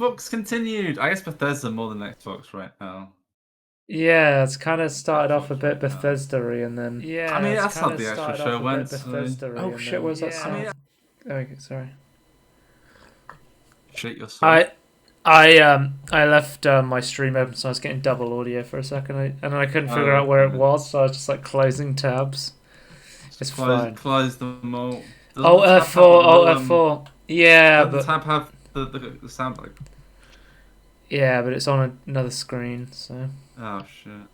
Xbox continued. I guess Bethesda more than Xbox right now. Yeah, it's kind of started off a Xbox bit right now. Bethesda-y and then I yeah, mean, it's that's kind how of the actual started show off a bit went. So, Bethesda-y and I then mean, sound? Okay, sorry. shit yourself. I left my stream open, so I was getting double audio for a second, and I couldn't figure Oh, out where it okay. was, so I was just like closing tabs. Just It's fine. close them all. Doesn't Oh the tab have F4, like the oh little F4. Yeah, Doesn't the but tab have the sound like? it's on another screen, so Oh shit.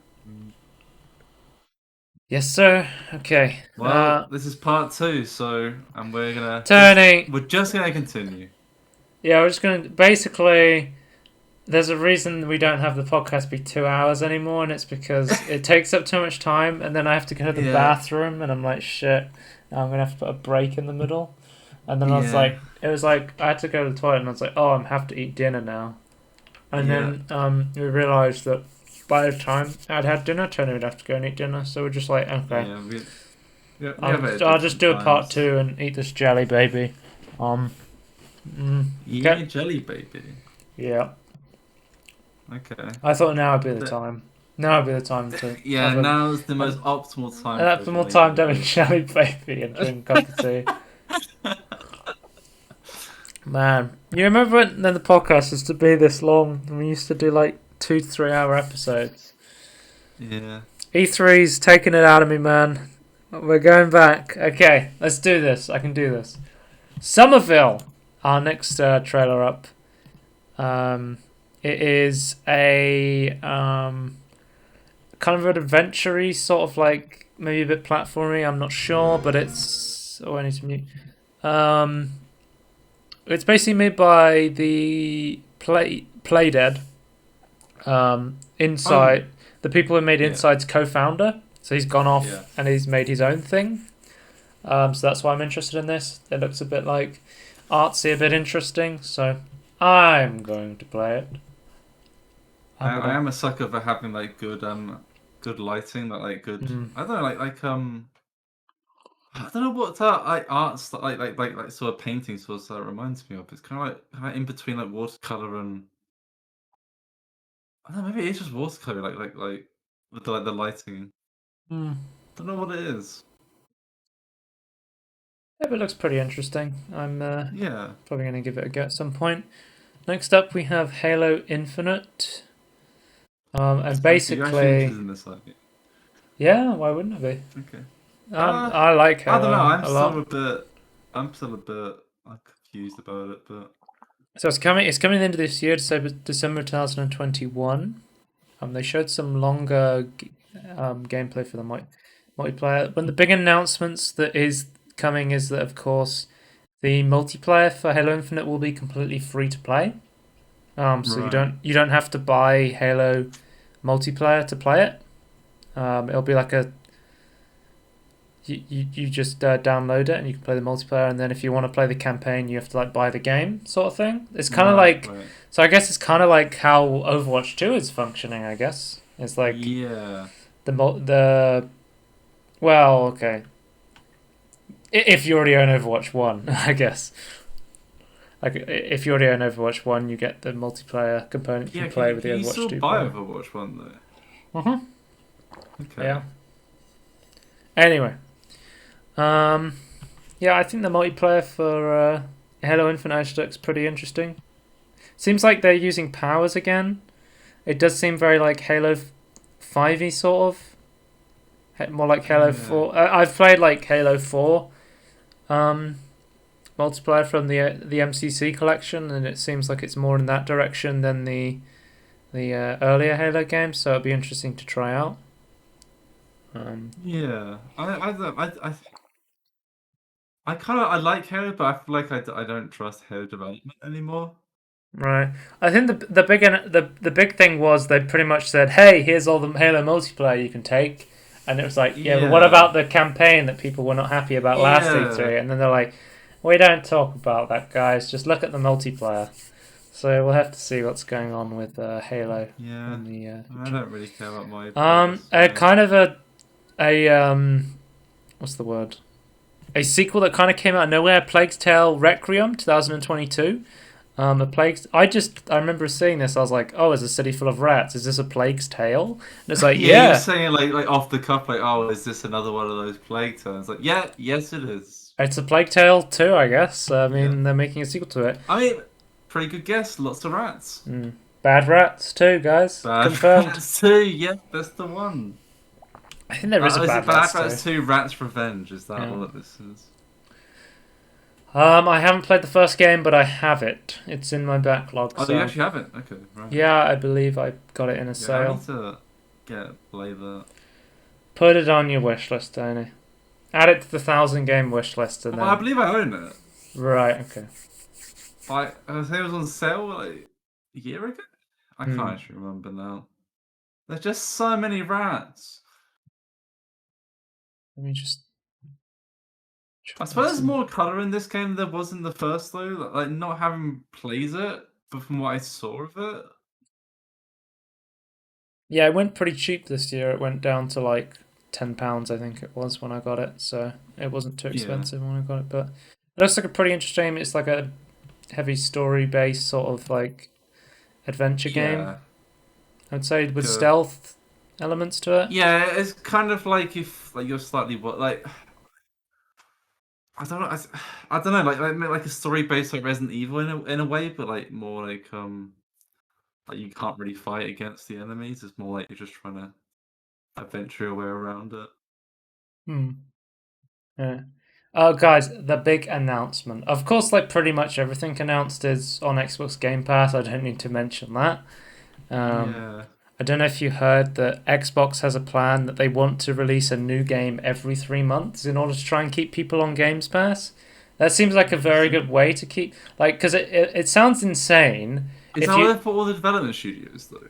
yes, sir. Okay. Well, this is part two, so and Turning. we're just gonna continue. Yeah, we're just gonna basically. There's a reason we don't have the podcast be 2 hours anymore, and it's because it takes up too much time, and then I have to go to the Yeah, bathroom, and I'm like, shit, now I'm gonna have to put a break in the middle. And then yeah, it was like, I had to go to the toilet, and I was like, oh, I have to eat dinner now. And yeah, then we realised that by the time I'd had dinner, Tony would have to go and eat dinner, so we're just like, okay, yeah. We have it at I'll just different do a part times. two and eat this jelly baby. Um, okay, Yeah, jelly baby. yeah. Okay. I thought now would be the The, time. Now would be the time to yeah, have a now's the most an optimal time for a optimal jelly time to have a baby. jelly baby and drink a cup of tea. Man, you remember when then the podcast used to be this long and we used to do like 2 to 3 hour episodes? Yeah. E3's taking it out of me, man. We're going back. Okay, let's do this. I can do this. Somerville, our next trailer up. It is a kind of an adventure-y, sort of like maybe a bit platformy. I'm not sure, but it's. Oh, I need to mute. Um, it's basically made by the Playdead. Oh, Inside the people who made yeah, Inside's co-founder, so he's gone yeah. off and he's made his own thing. So that's why I'm interested in this. It looks a bit like artsy, a bit interesting. So I'm going to play it. I'm I gonna. am a sucker for having like good lighting, like good. Mm, I don't know, I don't know what art like sort of painting sort of reminds me of. It's kind of in between like watercolor and I don't know, maybe it's just watercolor, like with the lighting. mm. Don't know what it is. Yeah, but it looks pretty interesting. I'm Yeah, probably going to give it a go at some point. Next up, we have Halo Infinite. And you're actually basically, interested in this, like, yeah, why wouldn't it be? okay. I like I don't know. Halo a lot. I'm still a bit like confused about it, but So it's coming. It's coming into this year, December 2021. They showed some longer gameplay for the multiplayer. One of the big announcements that is coming is that, of course, the multiplayer for Halo Infinite will be completely free to play. So right. you don't have to buy Halo multiplayer to play it. It'll be like a you just download it and you can play the multiplayer, and then if you want to play the campaign, you have to like buy the game, sort of thing. It's kind of Right, like right. so. I guess it's kind of like how Overwatch 2 is functioning. I guess it's like Yeah. the well, okay. If you already own Overwatch 1, I guess. Like if you already own Overwatch 1, you get the multiplayer component you Yeah, can play with the can you Overwatch still 2 buy player. Overwatch 1 though? Mhm. Okay. Yeah. Anyway, um, yeah, I think the multiplayer for Halo Infinite actually looks pretty interesting. Seems like they're using powers again. It does seem very like Halo 5y sort of. More like Halo Yeah. 4. I've played like Halo 4 um, multiplayer from the MCC collection, and it seems like it's more in that direction than the earlier Halo games. So it'll be interesting to try out. Yeah. I kind of I like Halo, but I feel like I don't trust Halo development anymore. Right. I think the big thing was they pretty much said, "Hey, here's all the Halo multiplayer you can take," and it was like, "Yeah, but what Yeah. about the campaign that people were not happy about last Yeah. E3?" And then they're like, "We don't talk about that, guys. Just look at the multiplayer." So we'll have to see what's going on with Halo Yeah. in the I future. don't really care about multiplayer, so Kind of a what's the word? A sequel that kind of came out of nowhere, Plague's Tale Requiem 2022. A plague. I remember seeing this. I was like, "Oh, it's a city full of rats. Is this a Plague's Tale?" And it's like, Yeah, you were "Yeah, saying like off the cuff, like, oh, is this another one of those plague turns? Like, yeah, yes, it is. it's a Plague Tale too, I guess." I Yeah, mean, they're making a sequel to it. I mean, pretty good guess. Lots of rats. Mm. Bad rats too, guys. Bad Confirmed. Rats 2. Yeah, that's the one. I think there is a Is it Bad Bad Rats too. Rats 2 Rats Revenge? Is that Yeah. all that this is? I haven't played the first game, but I have it. It's in my backlog, Oh, you so actually have it? Okay, right. yeah, I believe I got it in a Yeah, I need sale. to play that. Put it on your wish list, Tony. Add it to the 1,000 game wish list, and Well, I then believe I own it. right, okay. I think it was on sale like a year ago. I can't Hmm. actually remember now. There's just so many rats. Let me just I try suppose there's some. more color in this game than there was in the first though. Like not having played it, but from what I saw of it, Yeah, it went pretty cheap this year. It went down to like £10, I think it was when I got it. So it wasn't too yeah, expensive when I got it. But it looks like a pretty interesting game. It's like a heavy story based sort of like adventure game. yeah, I'd say with good. stealth elements to it. Yeah, it's kind of like if like you're slightly what like I don't know. I don't know. Like a story based like Resident Evil in a way, but like more like you can't really fight against the enemies. It's more like you're just trying to adventure your way around it. Hmm. Yeah. Oh, guys, the big announcement. Of course, like pretty much everything announced is on Xbox Game Pass. I don't need to mention that. Um, Yeah, I don't know if you heard that Xbox has a plan that they want to release a new game every 3 months in order to try and keep people on Games Pass. That seems like a very good interesting. way to keep, like, because it sounds insane Is if that where you. they put all the development studios though?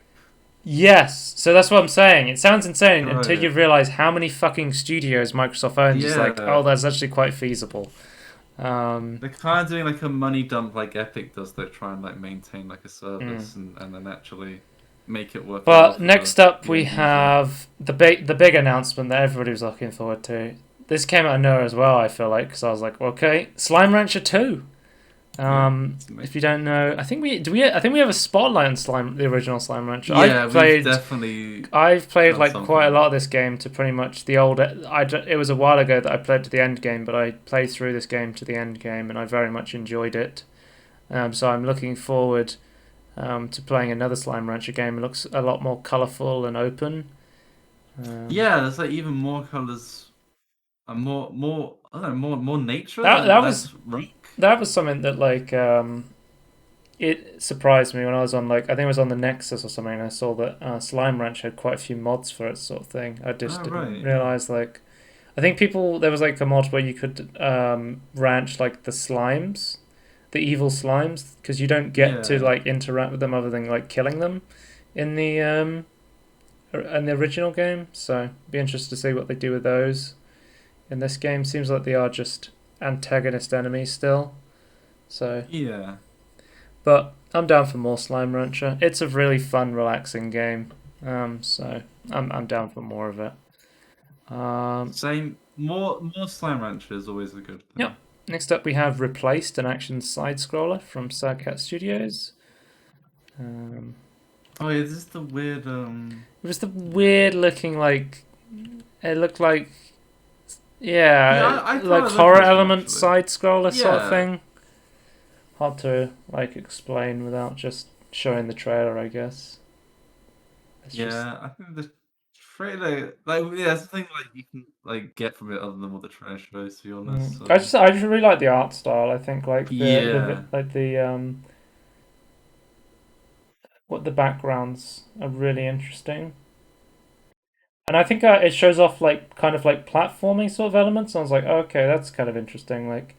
Yes, so that's what I'm saying. It sounds insane until you Right. realize how many fucking studios Microsoft owns. It's like, Yeah. oh, that's actually quite feasible. Um, They're kind of doing like a money dump like Epic does. They try and like maintain like a mm. service and then actually make it worthwhile But for the next up, the we end user. have the big announcement that everybody was looking forward to. This came out of nowhere as well. I feel like because I was like, okay, Slime Rancher 2. Yeah, it's If amazing. you don't know, I think we do. I think we have a spotlight on Slime, the original Slime Rancher. Yeah, we've definitely I've played done like quite a something. lot of this game to pretty much the old. It was a while ago that I played to the end game, but I played through this game to the end game, and I very much enjoyed it. So I'm looking forward to playing another Slime Rancher game. It looks a lot more colourful and open. Um, Yeah, there's like even more colors and more I don't know more nature that and that was less rock. that was something that like it surprised me when I was on like I think it was on the Nexus or something. And I saw that Slime Ranch had quite a few mods for it, sort of thing. I just Oh didn't right, yeah. realize like I think people there was like a mod where you could ranch like the slimes, the evil slimes, because you don't get to Yeah. like interact with them other than like killing them in the original game. So be interested to see what they do with those in this game. Seems like they are just antagonist enemies still. So, Yeah. but I'm down for more Slime Rancher. It's a really fun, relaxing game. So I'm down for more of it. Um, Same more Slime Rancher is always a good yeah. thing. Next up, we have Replaced, an action side scroller from Sadcat Studios. Um, Oh yeah, this is the weird it was the weird looking like it looked like yeah, yeah I like quite like horror this one element actually. side scroller sort of Yeah. thing. Hard to like explain without just showing the trailer, I guess. It's just Yeah, I think the trailer, like, yeah, that's the thing like you can like get from it other than what the trailer shows. To be honest, so I just really like the art style. I think like the yeah, like the what the backgrounds are really interesting. And I think it shows off like kind of like platforming sort of elements. I was like, oh, okay, that's kind of interesting. Like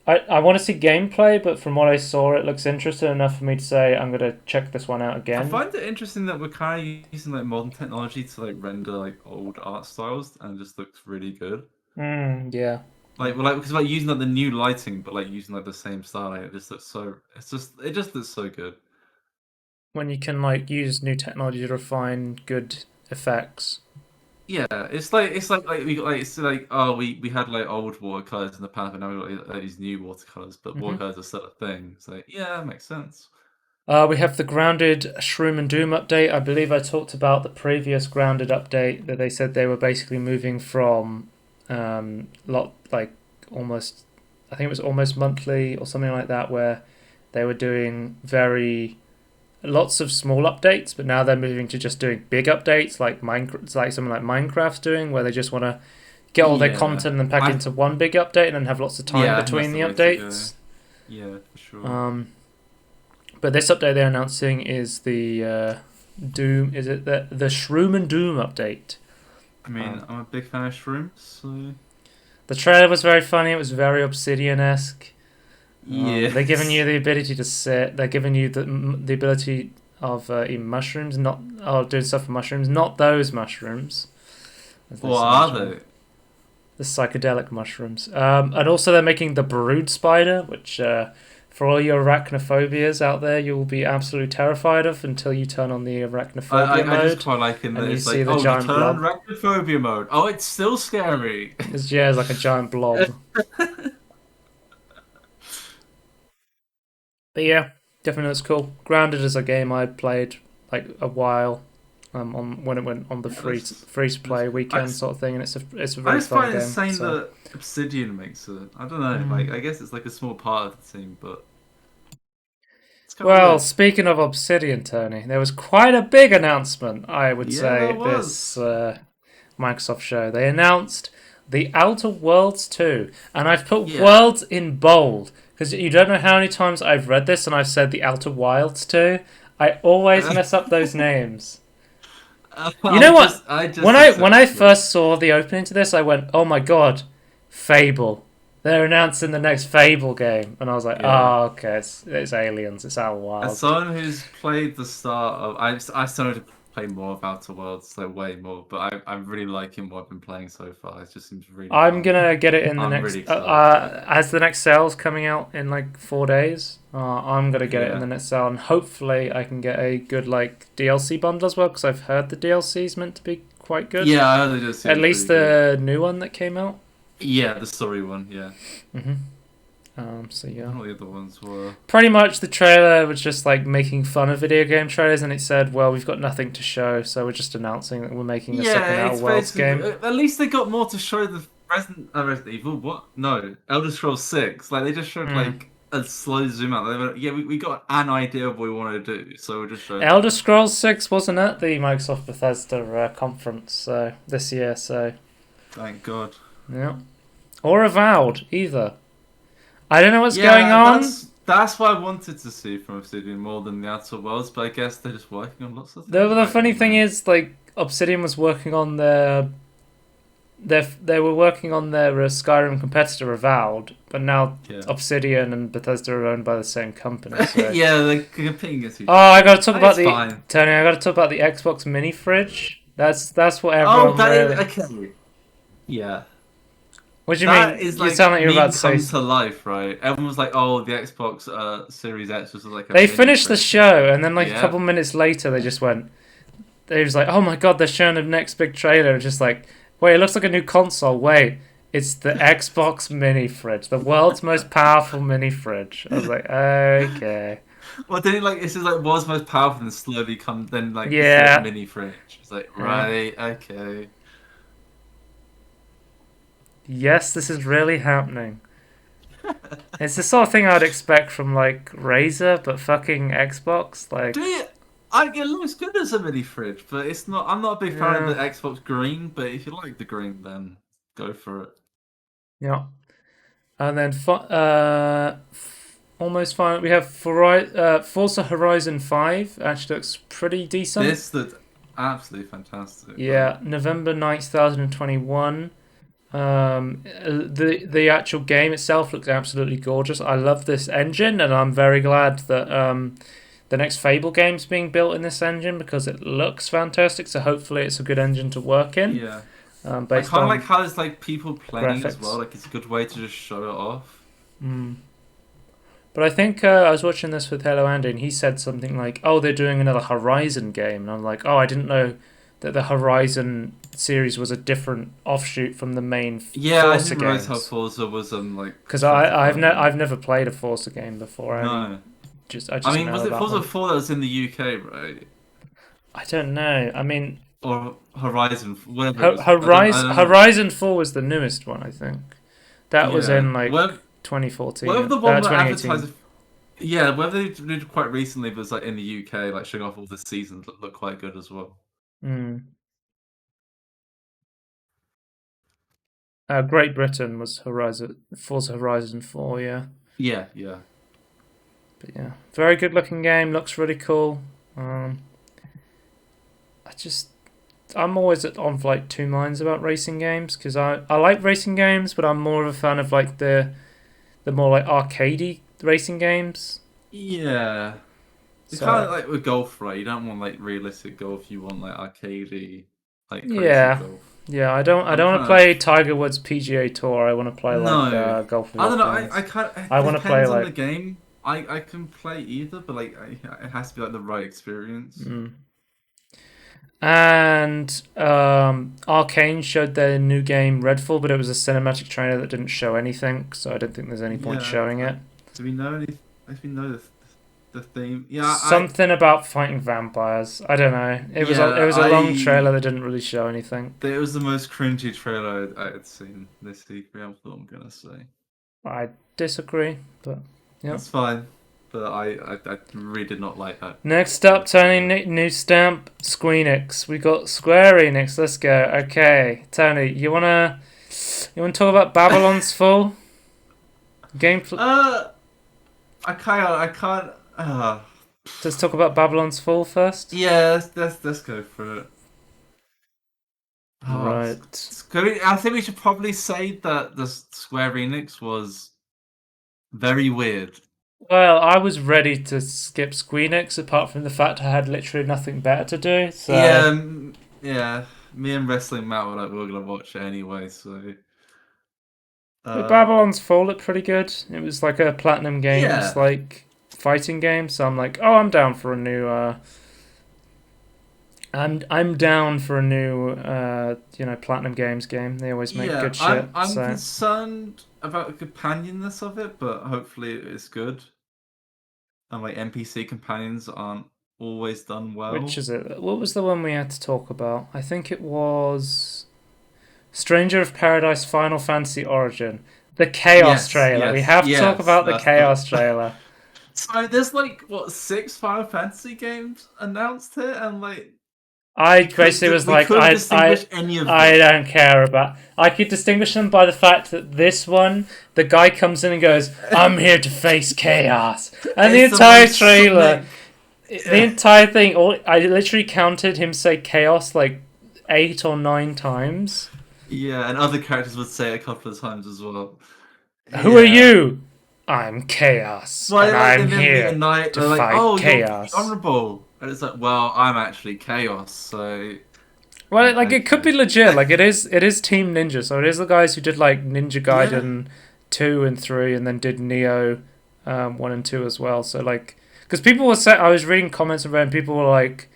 I want to see gameplay, but from what I saw, it looks interesting enough for me to say I'm gonna check this one out I again. find it interesting that we're kind of using like modern technology to like render like old art styles, and it just looks really good. Yeah. Like, well, like because like using like the new lighting, but like using like the same style, like, it just looks so. It just looks so good. When you can like use new technology to refine good effects. Yeah, it's like we got like it's like oh we had like old watercolors in the past, but now we got like, these new watercolors, but Hmm. watercolors are still a thing. So yeah, that makes sense. We have the Grounded Shroom and Doom update. I believe I talked about the previous Grounded update that they said they were basically moving from lot like almost I think it was almost monthly or something like that, where they were doing very lots of small updates, but now they're moving to just doing big updates like Minecraft, like something like Minecraft's doing, where they just want to get all their Yeah, content and pack I into one big update and then have lots of time yeah, I think that's between the the way to go. updates. Yeah, for sure. Um, but this update they're announcing is the Doom. Is it the Shroom and Doom update? I mean, Um, I'm a big fan of shrooms, so the trailer was very funny. It was very Obsidian esque. They're giving you yes. the ability to sit. They're giving you the ability of eating mushrooms, not doing stuff with mushrooms, not those mushrooms, as they What say in the are trailer. they? The psychedelic mushrooms. And also they're making the brood spider, which for all your arachnophobias out there, you will be absolutely terrified of until you turn on the I, arachnophobia I just mode quite like in that and you it's see like, the oh, you giant turn on blob. arachnophobia mode. Oh, it's still scary. It's like a giant blob. But yeah, definitely looks cool. Grounded is a game I played like a while on when it went on the Yeah, that's, free to that's play weekend sort of thing, and it's a I very just fun find it game. insane So. that Obsidian makes it. I don't know. Mm. Like, I guess it's like a small part of the team, but it's kind of Well, weird. speaking of Obsidian, Tony, there was quite a big announcement, I would Yeah, there say, this was. Microsoft show. They announced the Outer Worlds 2, and I've put Yeah. Worlds in bold because you don't know how many times I've read this and I've said the Outer Wilds 2. I always mess up those names. You know what? I When just I accepted it. first saw the opening to this, I went, "Oh my god, Fable! They're announcing the next Fable game," and I was like, Yeah. "Oh, okay, it's aliens, it's Outer As Wilds." someone who's played the start of, I started to play more of Outer Worlds, so way more. But I'm really liking what I've been playing so far. It just seems really I'm fun. gonna get it in the I'm really next. excited for it. As the next sale's coming out in like 4 days, I'm gonna get it in Yeah. the next sale, and hopefully I can get a good like DLC bundle as well because I've heard the DLC is meant to be quite good. Yeah, I heard they just At seems least pretty good. the new one that came out. Yeah, the story one. Yeah. Hmm. So I yeah, don't know what the other ones were. pretty much the trailer was just like making fun of video game trailers, and it said, "Well, we've got nothing to show, so we're just announcing that we're making a Yeah, second Outer it's Worlds basically game." at least they got more to show the Resident Evil. What? No, Elder Scrolls 6. Like they just showed Hmm. like a slow zoom out. They were, yeah, we got an idea of what we want to do, so we'll just show Elder that. Scrolls 6 wasn't at the Microsoft Bethesda conference this year, so Thank God. yeah. Or Avowed, either. I don't know what's going Yeah, on. that's what I wanted to see from Obsidian more than the Outer Worlds, but I guess they're just working on lots of things. The I funny don't thing know. is, like, Obsidian was working on they were working on their Skyrim competitor Avowed, but now Yeah. Obsidian and Bethesda are owned by the same company, so. Yeah, they're competing against Oh, each other. I gotta talk about It's the fine. Tony. I gotta talk about the Xbox Mini Fridge. That's what Oh, everyone that is really. okay. Yeah. What do you That mean? is You like sound like you're about meme to say. come to life, right? Everyone was like, "Oh, the Xbox Series X was like a They mini finished the fridge." show, and then like a Yeah. couple minutes later, they just went. They was like, "Oh my god, they're showing the next big trailer." Just like, wait, it looks like a new console. Wait, it's the Xbox Mini Fridge, the world's most powerful mini fridge. I was like, okay, Well, then like this is like was most powerful, and slowly come then like this is a yeah, mini fridge. It's like yeah, right, okay. yes, this is really happening. It's the sort of thing I'd expect from like Razer, but fucking Xbox. Do Like, you? It looks good as a mini fridge, but it's not. I'm not a big fan of the yeah, Xbox Green, but if you like the green, then go for it. yeah. And then almost final. We have Forza Horizon 5. Actually looks pretty decent. This looked absolutely fantastic. Like, Yeah, November 9th, 2021. The actual game itself looks absolutely gorgeous. I love this engine, and I'm very glad that the next Fable game's being built in this engine because it looks fantastic. So hopefully it's a good engine to work in, yeah. I based kind of like on how there's like people playing as well. graphics. Like it's a good way to just show it off. Mm. But I think I was watching this with Hello Andy, and he said something like, "Oh, they're doing another Horizon game," and I'm like, "Oh, I didn't know that the Horizon series was a different offshoot from the main Yeah, I Forza didn't realize how games. Forza was like Because shot I've development. never played a Forza game before. No, I I just mean, know was it about Forza them. 4 that was in the UK, right? I don't know. I mean, Or Horizon, whatever it was. I don't know. Horizon 4 was the newest one, I think. That was Yeah, in like whether 2014, the one that 2018. advertised, yeah, whether they did quite recently, but was like in the UK, like showing off all the seasons, look quite good as well. Mm. Great Britain was Forza Horizon 4, yeah. Yeah, yeah, But yeah, very good looking game. Looks really cool. Um, I just I'm always on like two minds about racing games because I like racing games, but I'm more of a fan of like the more like arcadey racing games. yeah. It's kind So of like with golf, right? You don't want like realistic golf. You want like arcadey, like crazy yeah, golf. yeah. I I'm don't want to kind play of Tiger Woods PGA Tour. I want to play like no. Golf with I Your don't know. I Friends. can't. I It want to play depends on the like game. I can play either, but like it has to be like the right experience. mm. And Arcane showed their new game Redfall, but it was a cinematic trailer that didn't show anything, so I don't think there's any point Yeah. showing it. Do we know any? Do we know the theme? Yeah. Something about fighting vampires. I don't know. It Yeah. was a long trailer that didn't really show anything. It was the most cringy trailer I had seen this E3. I'm I'm gonna say. I disagree, but yeah. That's fine, but I really did not like Next up, that trailer. Tony, new stamp, Squeenix. We got Square Enix. Let's go. Okay, Tony, you wanna talk about Babylon's Fall gameplay? Uh, I can't. Let's talk about Babylon's Fall first. Yeah, let's go for it. Oh, Right. I think we should probably say that the Square Enix was very weird. Well, I was ready to skip Squeenix apart from the fact I had literally nothing better to do, so. Yeah, yeah. Me and Wrestling Matt were like, we are gonna watch it anyway, so But uh, Babylon's Fall looked pretty good. It was like a Platinum Games yeah, like fighting game, so I'm like, oh, I'm down for a new. I'm down for a new Platinum Games game. They always make yeah. good shit. I'm So concerned about the companionness of it, but hopefully it's good. And like NPC companions aren't always done which well. is it? What was the one we had to talk about? I think it was Stranger of Paradise Final Fantasy Origin. The Chaos Yes, trailer. We yes, have to talk yes. about the That's the. Chaos trailer. So there's like what six Final Fantasy games announced here, and like I basically was we like, couldn't distinguish any of I them. don't care about. I could distinguish them by the fact that this one, the guy comes in and goes, "I'm here to face chaos," and the It's the entire most trailer, like the entire thing, I literally counted him say chaos like 8 or 9 times. yeah, and other characters would say it a couple of times as well. Who are Yeah. you? I'm chaos, and Like I'm they then meet at here night, to they're like, fight "Oh, you're pretty chaos. honorable," and it's like, "Well, I'm actually chaos, so Well, like it could okay." be legit. Like it is Team Ninja. So it is the guys who did like Ninja Yeah, Gaiden 2 and 3, and then did Neo 1 and 2 as well. So like, because people were saying, I was reading comments around, people were like,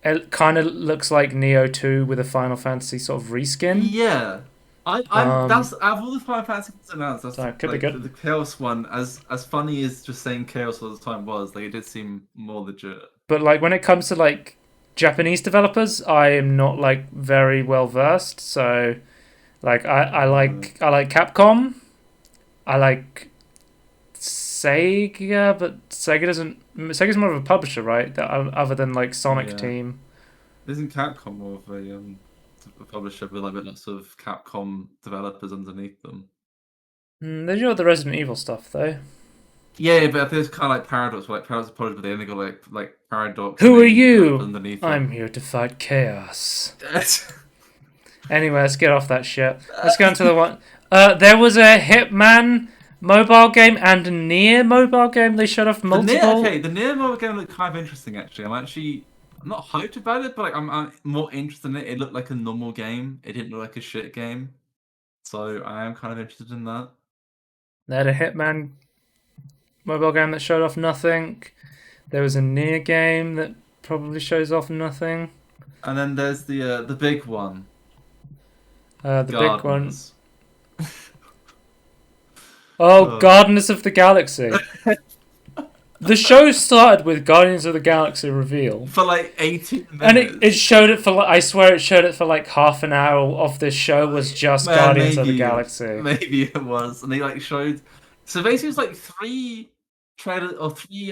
it kind of looks like Neo 2 with a Final Fantasy sort of reskin. yeah. I'm that's Um, out of all the Final Fantasy games announced, that's so it could be like good. the Chaos one. As funny as just saying Chaos all the time was, like it did seem more legit. But like when it comes to like Japanese developers, I am not like very well versed. So like Uh, I like Capcom. I like Sega, but Sega doesn't. Sega's more of a publisher, right? Other than like Sonic yeah, Team. isn't Capcom more of a publisher with like lots of Capcom developers underneath them? They do all the Resident Evil stuff though. Yeah, but there's kind of like Paradox, like Paradox is published, but they only got like Paradox and Who are indie developers you? underneath I'm them. here to fight chaos. Anyway, let's get off that shit. Let's go into the one. There was a Hitman mobile game and a Nier mobile game. They showed off multiple. The Nier mobile game looked kind of interesting actually. I'm not hyped about it, but like I'm more interested in it. It looked like a normal game. It didn't look like a shit game, so I am kind of interested in that. They had a Hitman mobile game that showed off nothing. There was a Nier game that probably shows off nothing. And then there's the big one, The big one. Gardeners. Oh, Oh. Guardians of the Galaxy. The show started with Guardians of the Galaxy reveal. For like 18 And it minutes. showed it for like, I swear it showed it for like half an hour of this show was just Man, Guardians of the Galaxy. maybe it was. And they like showed. So basically, it's like three trailer or three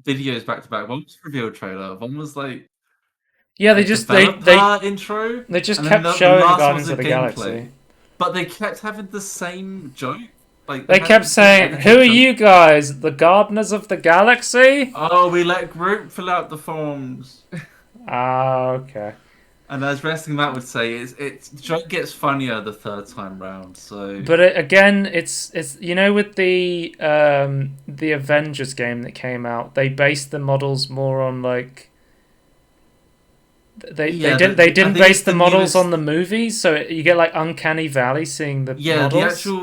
videos back to back. One was a reveal trailer. One was like Yeah, a they just developer intro, they just and then kept the showing last one was Guardians a of the gameplay. Galaxy. But they kept having the same joke. Like they They had kept the same saying, "Who are you guys? The Gardeners of the Galaxy?" Oh, we let Groot fill out the forms. Ah, okay. And as Wrestling Matt would say, it's the joke gets funnier the third time round. So But again, it's you know with the Avengers game that came out, they based the models more on like yeah, they I didn't think it's base the the models on newest. the movies, so you get like Uncanny Valley seeing the Yeah, models.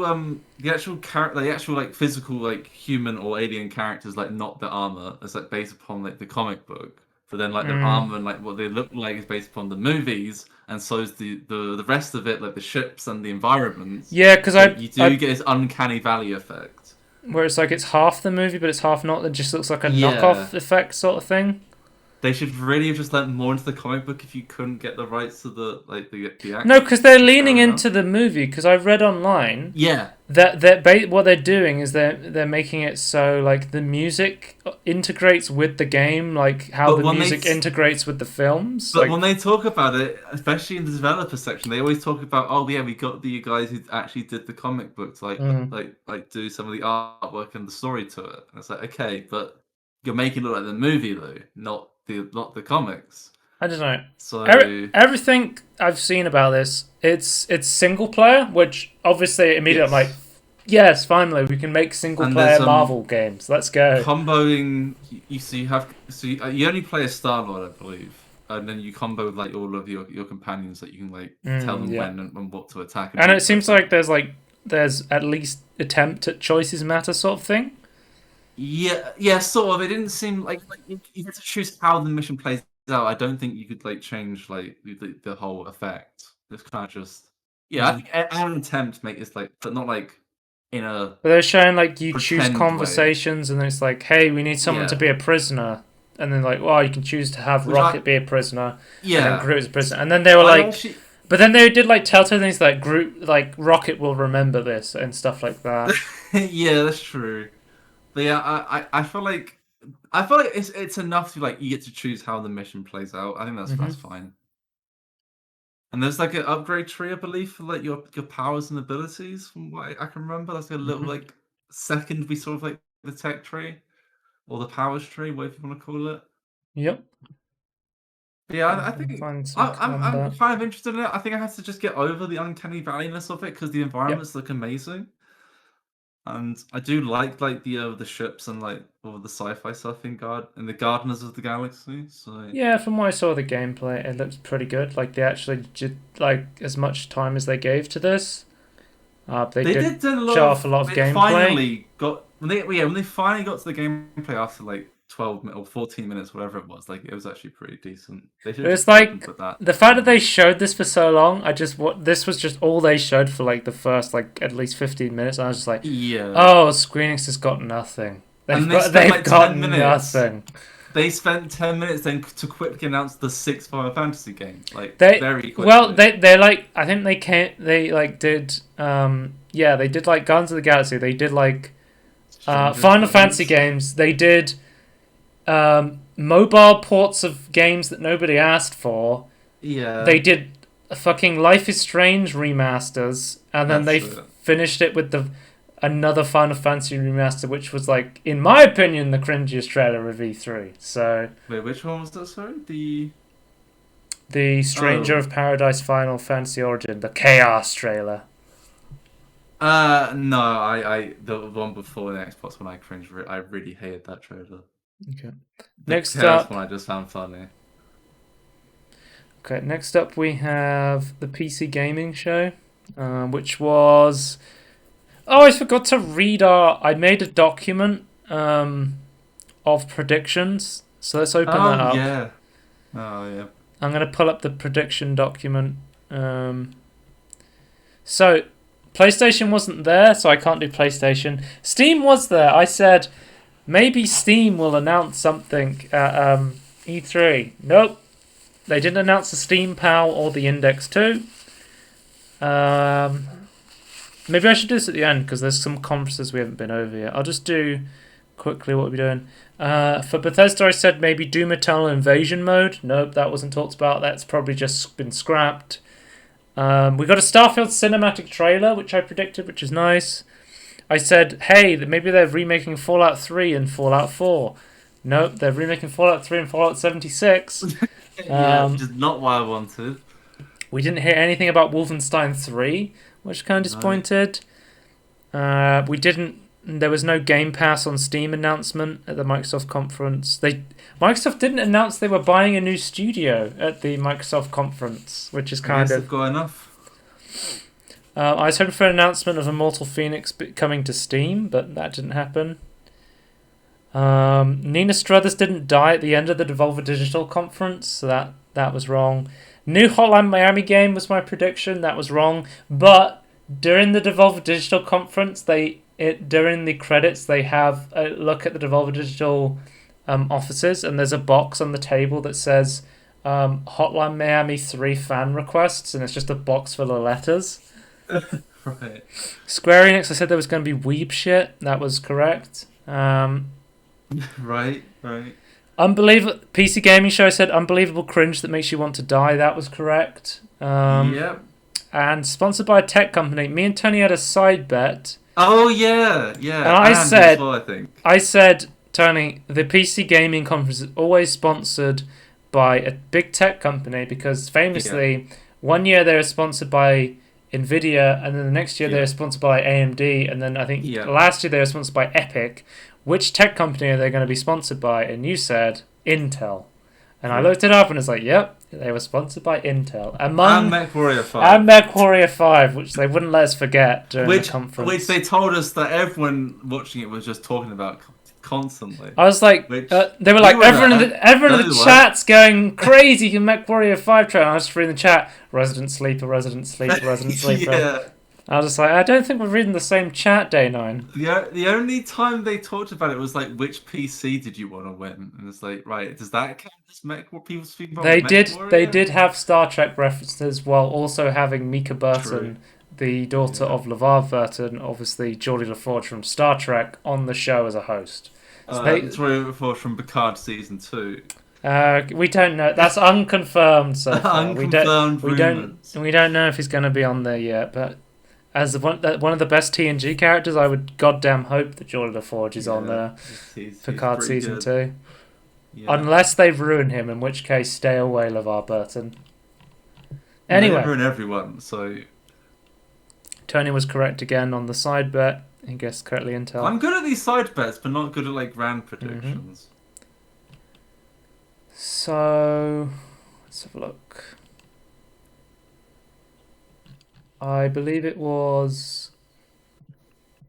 the actual character, the actual like physical like human or alien characters, like not the armor. It's like based upon like the comic book. But then like their Mm. armor and like what they look like is based upon the movies, and so is the rest of it, like the ships and the environments. Yeah, because So you do I get this uncanny valley effect. where it's like it's half the movie, but it's half not. It just looks like a Yeah. knockoff effect sort of thing. They should really have just let more into the comic book if you couldn't get the rights to the No, actors. because they're But fair leaning enough. into the movie. Because I read online Yeah, that what they're doing is they're making it so like the music integrates with the game, like how but the when music integrates with the films. but when Like, they talk about it, especially in the developer section, they always talk about, oh yeah, we got the guys who actually did the comic book to mm, like do some of the artwork and the story to it. And it's like, okay, but you're making it look like the movie though, not the comics. I don't know. So Everything I've seen about this, it's single player, which obviously immediately I'm like, yes, yes, finally we can make single and player there's Marvel games. Let's go. comboing. You only play a Star Lord, I believe, and then you combo with like all of your companions that you can like tell them Yeah, when what to attack and and do it stuff seems with. like there's at least attempt at choices matter sort of thing. Yeah, yeah, sort of. It didn't seem like you had to choose how the mission plays out. I don't think you could like change like the whole effect. It's kind of just yeah. I Mm. think an attempt to make this like, but not like in a But they're showing like you choose pretend way. conversations, and then it's like, hey, we need someone to Yeah, be a prisoner, and then like, well, you can choose to have which I Rocket be a prisoner, and then yeah. Groot is a prisoner, and then they were I like, actually but then they did like telltale things like Groot, like Rocket will remember this and stuff like that. yeah, that's true. But yeah, I feel like it's enough to like you get to choose how the mission plays out. I think that's Hmm. fine. And there's like an upgrade tree, I believe, for like your powers and abilities. From what I can remember, that's like a little Hmm. like second we sort of like the tech tree or the powers tree, whatever you want to call it. Yep. But yeah, I I'm think finding some I'm combat. kind of interested in it. I think I have to just get over the uncanny valleyness of it because the Yep. environments look amazing. And I do like the ships and like all the sci-fi stuff in the Gardeners of the Galaxy. So Yeah, from what I saw of the gameplay, it looks pretty good. Like they actually did like as much time as they gave to this. They they did did a lot show off a of. lot of They gameplay. finally got when they finally got to the gameplay after like 12 or 14 minutes, whatever it was. Like it was actually pretty decent. They should But have it's just kept and like put that the fact that on. they showed this for so long. I just what this was just all they showed for like the first like at least 15 minutes. And I was just like, Yeah, oh, Squeenix has got nothing. and they spent They've like got 10 minutes. nothing. They spent 10 minutes then to quickly announce the sixth Final Fantasy game, like They very well quickly. they're like I think they like did yeah they did like Guardians of the Galaxy. They did like Stranger Final Fantasy Things. games. They did mobile ports of games that nobody asked for. They Yeah, did a fucking Life is Strange remasters, and then they that's it. finished it with the another Final Fantasy remaster, which was like, in my opinion, the cringiest trailer of E3. So Wait, which one was that? Sorry, the Stranger oh, of Paradise Final Fantasy Origin, the Chaos trailer. no, the one before the Xbox one, I cringed. I really hated that trailer. Okay. The Next Chaos up, one, I just found funny. next up we have the PC gaming show, which was. Oh, I forgot to read our. I made a document of predictions, so let's open that Oh up. yeah, oh yeah. I'm going to pull up the prediction document. So, PlayStation wasn't there, so I can't do PlayStation. Steam was there. I said maybe Steam will announce something at E3. Nope. They didn't announce the Steam Pal or the Index 2. Maybe I should do this at the end because there's some conferences we haven't been over yet. I'll just do quickly what we're doing. For Bethesda, I said maybe Doom Eternal Invasion mode. Nope, that wasn't talked about. That's probably just been scrapped. We got a Starfield cinematic trailer, which I predicted, which is nice. I said, hey, maybe they're remaking Fallout 3 and Fallout 4. Nope, they're remaking Fallout 3 and Fallout 76. Which is not what I wanted. We didn't hear anything about Wolfenstein 3, which kind of disappointed. We didn't. There was no Game Pass on Steam announcement at the Microsoft conference. Microsoft didn't announce they were buying a new studio at the Microsoft conference, which is kind of. They've got enough. I was hoping for an announcement of Immortal Phoenix coming to Steam, but that didn't happen. Nina Struthers didn't die at the end of the Devolver Digital conference, so that was wrong. New Hotline Miami game was my prediction. That was wrong, but during the Devolver Digital conference, during the credits, they have a look at the Devolver Digital offices, and there's a box on the table that says Hotline Miami 3 fan requests, and it's just a box full of letters. Right. Square Enix, I said there was going to be weeb shit. That was correct. Right. Unbelievable PC Gaming Show, I said unbelievable cringe that makes you want to die. That was correct. Yep. And sponsored by a tech company. Me and Tony had a side bet. Oh yeah. And I said, well, I think. Tony, the PC Gaming Conference is always sponsored by a big tech company because famously, one year they were sponsored by Nvidia, and then the next year they were sponsored by AMD, and then I think last year they were sponsored by Epic. Which tech company are they going to be sponsored by? And you said Intel. And I looked it up and it's like, yep, they were sponsored by Intel. And MechWarrior 5. And MechWarrior 5, which they wouldn't let us forget during the conference. Which they told us that everyone watching it was just talking about constantly. I was like, they were like, everyone in the chat's going crazy in MechWarrior 5 trailer. I was just reading the chat, Resident Sleeper. Yeah. I was just like, I don't think we're reading the same chat, Day 9. The only time they talked about it was like, which PC did you want to win? And it's like, right, does that count as people speaking about They did have Star Trek references while also having Mika Burton, the daughter of LeVar Burton, obviously Geordie LaForge from Star Trek, on the show as a host. Geordie LaForge from Picard Season 2. We don't know. That's unconfirmed so far. Unconfirmed we don't know if he's going to be on there yet, but as one of the best TNG characters, I would goddamn hope that Geordie LaForge is on there for Picard Season 2. Yeah. Unless they ruin him, in which case, stay away, LeVar Burton. Anyway. They ruin everyone, so... Tony was correct again on the side bet. He guessed correctly Intel. I'm good at these side bets, but not good at, like, round predictions. So, let's have a look. I believe it was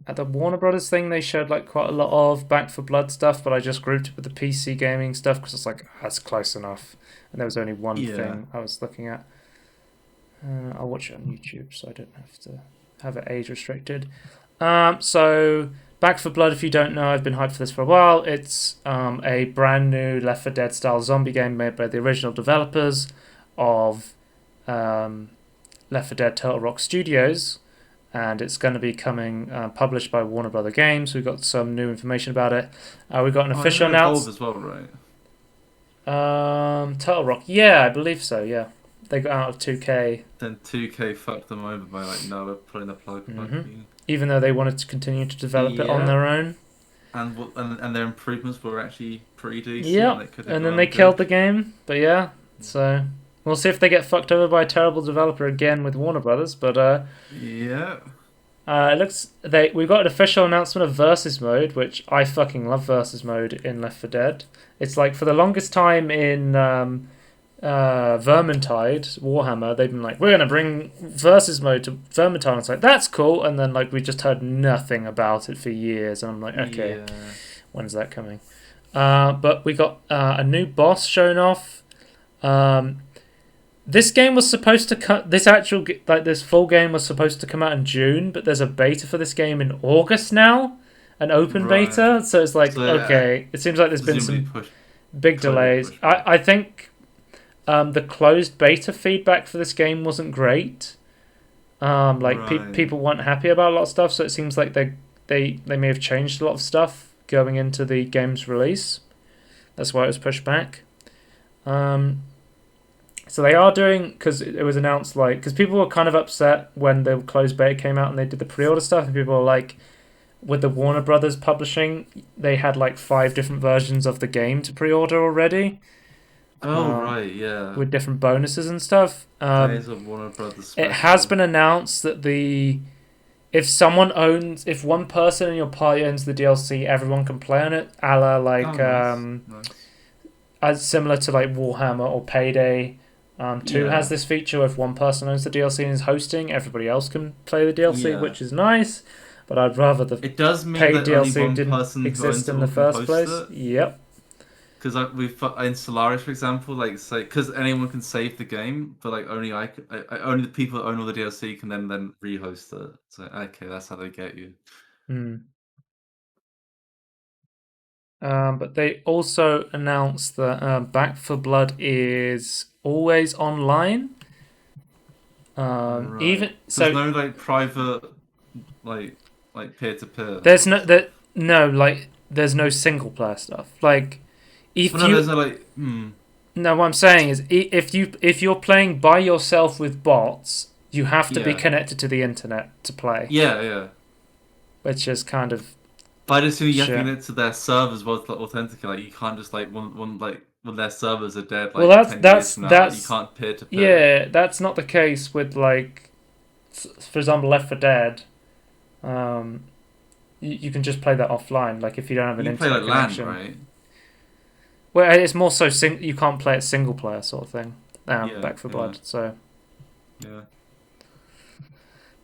at the Warner Brothers thing they showed like quite a lot of Back for Blood stuff, but I just grouped it with the PC gaming stuff because it's like that's close enough, and there was only one thing I was looking at. I'll watch it on YouTube, so I don't have to have it age restricted. So Back for Blood, if you don't know, I've been hyped for this for a while. It's a brand new Left 4 Dead style zombie game made by the original developers of Left 4 Dead Turtle Rock Studios, and it's going to be coming published by Warner Brother Games. We've got some new information about it. We've got an official announcement as well, right? Turtle Rock, I believe so. Yeah, they got out of 2K. Then 2K fucked them over by like, no, we're pulling the plug. Even though they wanted to continue to develop it on their own. And their improvements were actually pretty decent. Yeah, and then they killed the game. But so we'll see if they get fucked over by a terrible developer again with Warner Brothers. But it looks we got an official announcement of Versus Mode, which I fucking love Versus Mode in Left 4 Dead. It's like for the longest time in Vermintide, Warhammer, they've been like, we're gonna bring Versus Mode to Vermintide. It's like, that's cool, and then like we just heard nothing about it for years, and I'm like, okay, when's that coming? But we got a new boss shown off. This game was supposed to cut this actual like this full game was supposed to come out in June, but there's a beta for this game in August now, an open Right. beta. So it's like So okay, it seems like there's been presumably some push big totally delays. push back. I think the closed beta feedback for this game wasn't great. Like Right. people weren't happy about a lot of stuff, so it seems like they may have changed a lot of stuff going into the game's release. That's why it was pushed back. Um, so they are doing because it was announced like because people were kind of upset when the closed beta came out and they did the pre-order stuff, and people were like, with the Warner Brothers publishing, they had like 5 different versions of the game to pre-order already, Oh right, yeah. with different bonuses and stuff. That is a Warner Brothers It has special. been announced that if one person in your party owns the DLC, everyone can play on it, a la Oh like nice. Nice. as similar to like Warhammer or Payday. Two has Yeah. this feature: if one person owns the DLC and is hosting, everybody else can play the DLC, Yeah. which is nice. But I'd rather the It does mean paid that only DLC one didn't person who exist owns it in the will can first host place. it. Yep. Because like we've in Solaris, for example, like say because anyone can save the game, but like only only the people that own all the DLC can then rehost it. So okay, that's how they get you. Hmm. But they also announced that Back for Blood is always online. Right. Even There's so, no like private like peer to peer there's sort of no stuff. that no like there's no single player stuff. Like Well, if no, there's you no like. no, what I'm saying is if you're playing by yourself with bots, you have to be Yeah. connected to the internet to play, Yeah, yeah. which is kind of But I just think you have to shit. connect to their servers well to like, authenticate. Like you can't just like one like when their servers are dead Well, like 10 years from now. Like you can't peer to peer. yeah, that's not the case with like, for example, Left 4 Dead. Um, you can just play that offline. Like if you don't have an You can play like internet LAN, connection. right? Well, it's more so you can't play it single player sort of thing. Yeah, Back for yeah, Blood. So, yeah.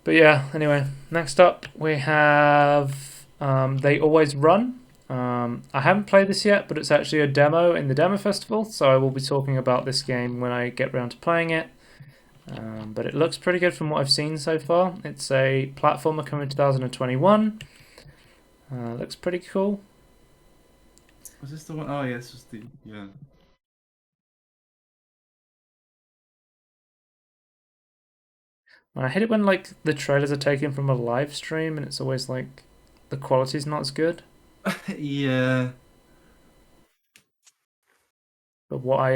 but yeah. Anyway, next up we have They Always Run. I haven't played this yet, but it's actually a demo in the demo festival, so I will be talking about this game when I get around to playing it. But it looks pretty good from what I've seen so far. It's a platformer coming in 2021. Looks pretty cool. Was this the one? Oh, yeah, it's just the yeah. I hate it when like the trailers are taken from a live stream and it's always like the quality's not as good. Yeah. But what I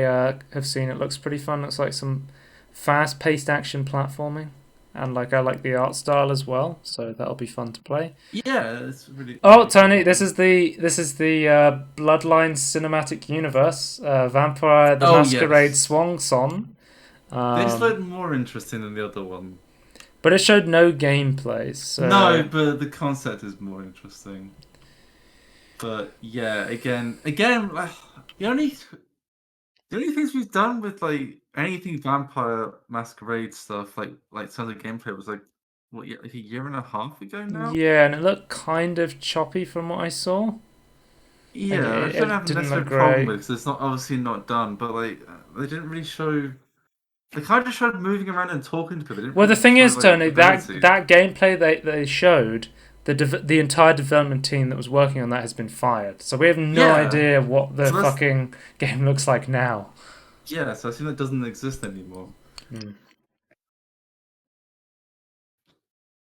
have seen, it looks pretty fun. Looks like some fast-paced action platforming, and like I like the art style as well, so that'll be fun to play. Yeah, it's really Oh, really Tony, cool. this is the Bloodlines cinematic universe, Vampire the Oh Masquerade yes. Swan Song. This looked Um, more interesting than the other one. but it showed no gameplay, No, so but the concept is more interesting. But yeah, again, the only the only things we've done with like anything Vampire Masquerade stuff, like sounds like gameplay was what, yeah, like a year and a half ago now. yeah, and it looked kind of choppy from what I saw. Like Yeah, which I don't it have didn't look necessarily a problem great. with because it's not obviously not done, but like they didn't really show. They kind of just showed moving around and talking to people. They didn't Well, the really thing show is, like Tony, abilities. that gameplay they showed, the entire development team that was working on that has been fired. So we have no Yeah, idea what the so that's fucking game looks like now. yeah. So I assume that doesn't exist anymore. Hmm.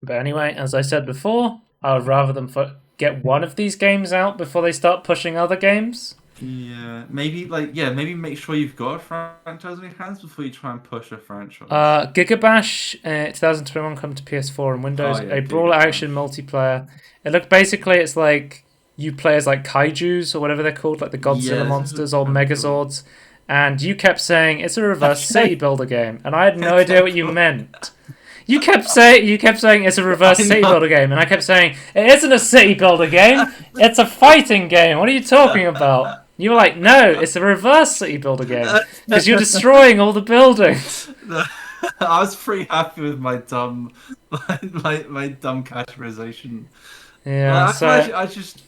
But anyway, as I said before, I would rather them get one of these games out before they start pushing other games. Yeah, maybe maybe make sure you've got a franchise in your hands before you try and push a franchise. Gigabash 2021 come to PS4 and Oh Windows. yeah, A brawler Giga action Bash. multiplayer. It looked basically it's like you play as like kaiju's or whatever they're called, like the Godzilla Yeah, this monsters looks or kind of cool. Megazords, and you kept saying it's a reverse city Okay, builder game, and I had no idea okay, what you cool. meant. You kept saying it's a reverse I city know. builder game, and I kept saying it isn't a city builder game. It's a fighting game. What are you talking about? You were like, no, it's a reverse city builder game because you're destroying all the buildings. No, I was pretty happy with my dumb, my dumb categorization. Yeah, Like, so I just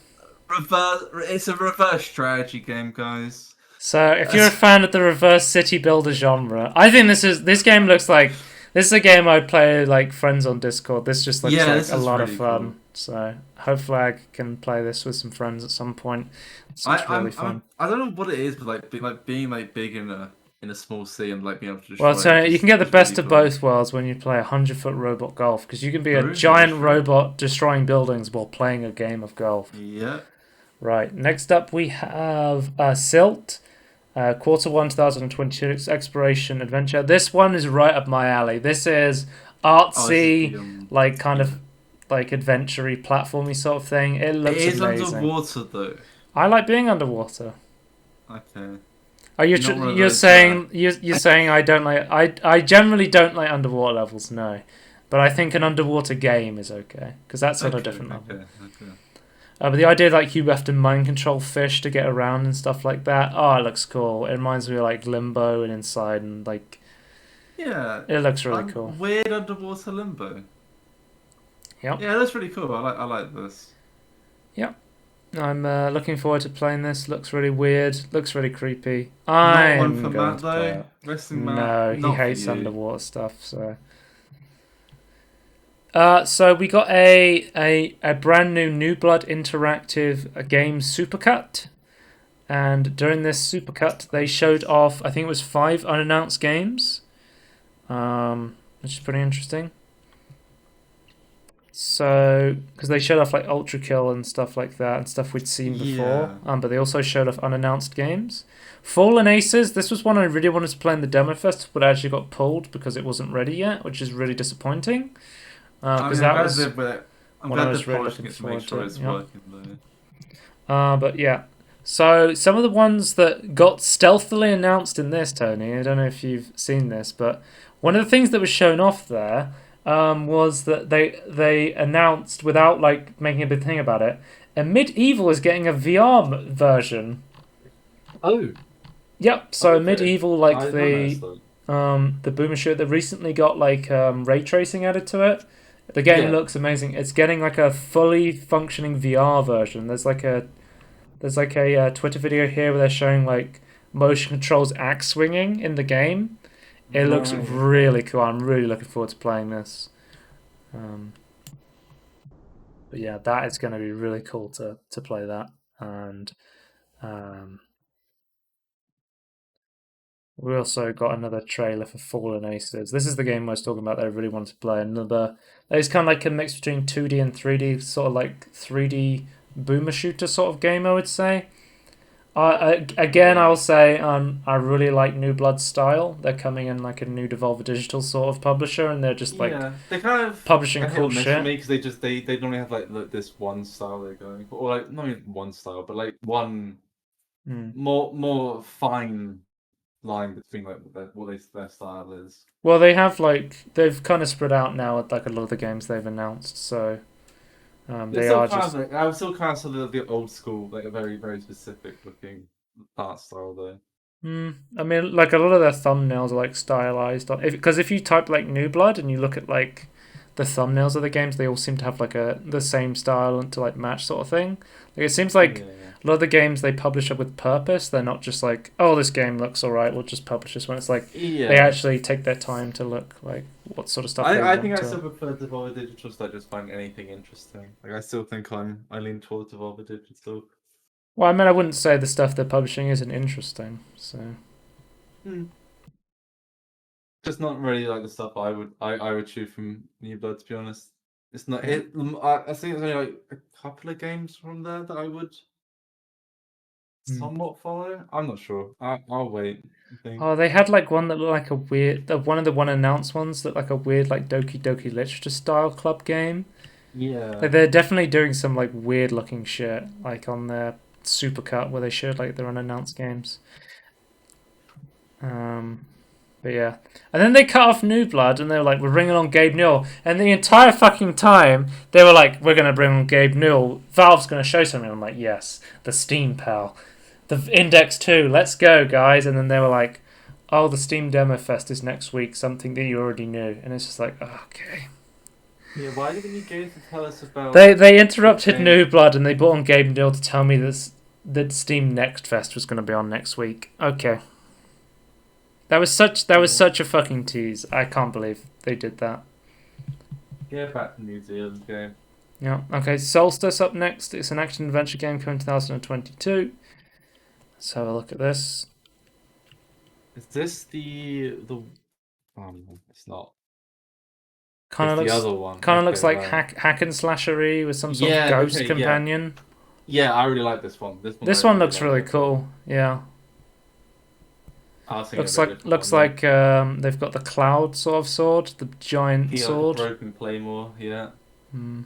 reverse. It's a reverse strategy game, guys. So, if you're a fan of the reverse city builder genre, I think this game looks like this is a game I'd play like friends on Discord. This just looks Yeah, like this a is lot of really cool. fun. So, hopefully, I can play this with some friends at some point. This looks really fun. I don't know what it is, but being like big in a small city and like being able to Well, destroy so it you can just get the is really best of cool. both worlds when you play a 100-foot robot golf because you can be a True, that is giant true. robot destroying buildings while playing a game of golf. Yeah. Right. Next up, we have Silt. Quarter 1 2022 exploration adventure. This one is right up my alley. This is Oh, this is artsy, the like kind yeah. of like adventure-y, platformy sort of thing. It It looks is amazing. underwater though. I like being underwater. Okay. Are you You're not one of you're those that. saying you're saying I don't like I generally don't like underwater levels, no, but I think an underwater game is okay because that's on a Okay, different level. okay, okay. But the idea like you have to mind control fish to get around and stuff like that. Oh, it looks cool. It reminds me of like Limbo and Inside and like Yeah. it looks really cool. Weird underwater limbo. Yep. Yeah, that's really cool. I like this. Yep. I'm looking forward to playing this. Looks really weird. Looks really creepy. Not one I'm for going Matt to play though. it. Wrestling Matt, No, he not for hates you. underwater stuff. So, so we got a brand new Blood interactive game supercut, and during this supercut they showed off. I think it was 5 unannounced games, which is pretty interesting. So, because they showed off like Ultra Kill and stuff like that, and stuff we'd seen before, Yeah. but they also showed off unannounced games. Fallen Aces. This was one I really wanted to play in the demo festival, but I actually got pulled because it wasn't ready yet, which is really disappointing. I Because mean, I'm that glad was I'm one I glad they're was really polishing looking it to make forward sure to. it's Yeah. working though. But yeah. So some of the ones that got stealthily announced in this, Tony. I don't know if you've seen this, but one of the things that was shown off there was that they announced without like making a big thing about it. A Medieval is getting a VR version. Oh, Yep. So okay. Medieval, like I didn't notice that. the Boomer shoot that recently got like ray tracing added to it. The game Yeah. looks amazing. It's getting like a fully functioning VR version. There's like a Twitter video here where they're showing like motion controls axe swinging in the game. It looks Right. Okay. really cool. I'm really looking forward to playing this. Um, but yeah, that is going to be really cool to play that. And um, we also got another trailer for Fallen Aces. This is the game I was talking about that I really wanted to play. Another, it's kind of like a mix between 2D and 3D, sort of like 3D boomer shooter sort of game, I would say. Again, Yeah. I'll say I really like New Blood style. They're coming in like a new Devolver Digital sort of publisher, and they're just like Yeah. They kind of publishing a hit cool or miss for shit. me because they normally have like this one style they're going for, or like not even one style, but like one Mm. more fine line between like their style is. Well, they have like they've kind of spread out now at like a lot of the games they've announced, so It's they still are kind of just. like I was still kind of sort of the old school, like a very specific looking art style though. I mean, like a lot of their thumbnails are like stylized. Because if you type like New Blood and you look at like the thumbnails of the games, they all seem to have like the same style and to like match sort of thing. Like it seems like Yeah. a lot of the games they publish are with purpose. They're not just like, oh, this game looks alright, we'll just publish this one. It's like they Yeah. actually take their time to look like what sort of stuff they I think want I to. still prefer Devolver Digital to just find anything interesting. Like I still think I lean towards Devolver Digital. Well, I mean, I wouldn't say the stuff they're publishing isn't interesting. So. Hmm. Just not really like the stuff I would choose from New Blood, to be honest. It's not Yeah. it. I think there's only like a couple of games from there that I would Hmm. somewhat follow. I'm not sure. I'll wait. I think. Oh, they had like one that looked like a weird. One of the one announced ones looked like a weird like Doki Doki Literature style club game. Like Yeah. they're definitely doing some like weird looking shit like on their supercut where they showed like their unannounced games. Um, but yeah, and then they cut off New Blood and they were like, "We're bringing on Gabe Newell," and the entire fucking time they were like, "We're gonna bring on Gabe Newell. Valve's gonna show something." I'm like, "Yes, the Steam pal, the Index 2, let's go, guys!" And then they were like, "Oh, the Steam Demo Fest is next week, something that you already knew," and it's just like, oh, okay. Yeah. Why didn't you go to tell us about They the interrupted game? New Blood and they brought on Gabe Newell to tell me this the Steam Next Fest was going to be on next week. Okay, that was Yeah. such a fucking tease. I can't believe they did that. Yeah, back to New Zealand game. Yeah. Okay. Solstice up next. It's an action adventure game coming 2022. Let's have a look at this. Is this the? No, it's not. Kind It's of the looks other one. kind of Okay, looks like right. hack and slashery with some sort of Yeah. ghost Okay. Yeah. companion. Yeah. I really like this one. This one I This one really looks like really also. cool. Yeah. I was thinking a Looks bit like different one looks then. like they've got the cloud sort of sword, the giant Yeah, like a sword. broken claymore. Yeah. Hmm.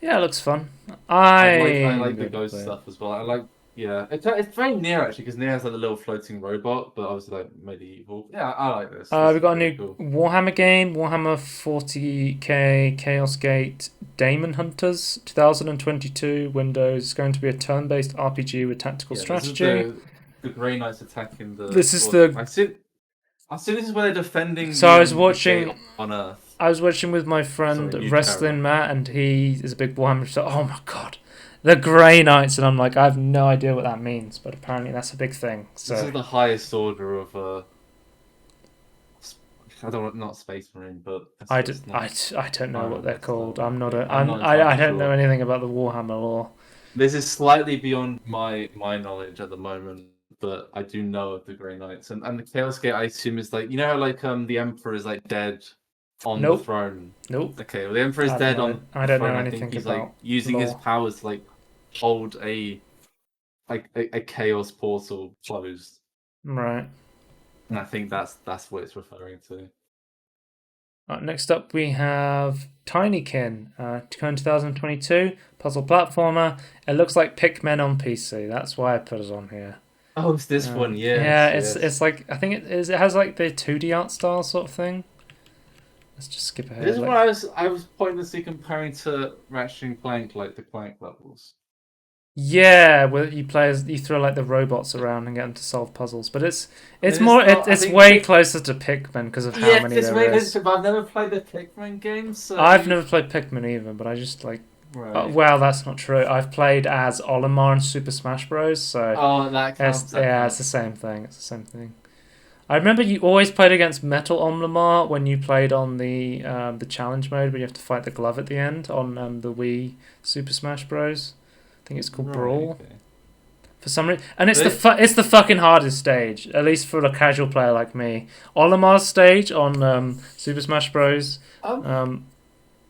Yeah, it looks fun. I I'm like the going to ghost play it. stuff as well. I like yeah, it's very near actually because Nier has like a little floating robot, but obviously like medieval. Yeah, I like this. This We is got a pretty new cool. Warhammer game, Warhammer 40k Chaos Gate Daemon Hunters, 2022 Windows. It's going to be a turn-based RPG with tactical Yeah, this is strategy. the Grey Knights attacking the. This is Well, the. I see. This is where they're defending So the gate on Earth. I was watching with my friend Sorry, New Terra. Wrestling Matt, and he is a big Warhammer. So, oh my god, the Grey Knights, and I'm like, I have no idea what that means, but apparently that's a big thing. This So is the highest order of I don't want not Space Marine, but it's not. I don't I know don't what know they're what it's called. like. Yeah, I'm not I entirely don't know sure. anything about the Warhammer lore. This is slightly beyond my knowledge at the moment, but I do know of the Grey Knights and the Chaos Gate. I assume is like you know how like the Emperor is like dead on the Nope, throne. nope. Okay, well the Emperor is dead on I the don't know throne. I think anything he's like about using his lore. powers to like hold a chaos portal closed, Right. and I think that's what it's referring to. Next up, we have Tinykin, 2022 puzzle platformer. It looks like Pikmin on PC. That's why I put it on here. Oh, it's this one. Yeah, Yes, it's yes. like I think it is. It has like the 2D art style sort of thing. Let's just skip This ahead. is what Like I was pointlessly comparing to Ratchet and Clank, like the Clank levels. yeah, where you play as you throw like the robots around and get them to solve puzzles. But I it's mean, it's more not. I it's think way closer to Pikmin because of how yes, many it's there way is. closer, but I've never played the Pikmin games, I've so never played Pikmin either, but I just like. right. Well, that's not true. I've played as Olimar in Super Smash Bros. So Oh, that counts. That it's the counts. same thing. It's the same thing. I remember you always played against Metal Olimar when you played on the challenge mode where you have to fight the glove at the end on the Wii Super Smash Bros. I think it's called Right. Brawl Okay. for some reason, and it's But it's the fucking hardest stage, at least for a casual player like me. Olimar's stage on Super Smash Bros. um, Um,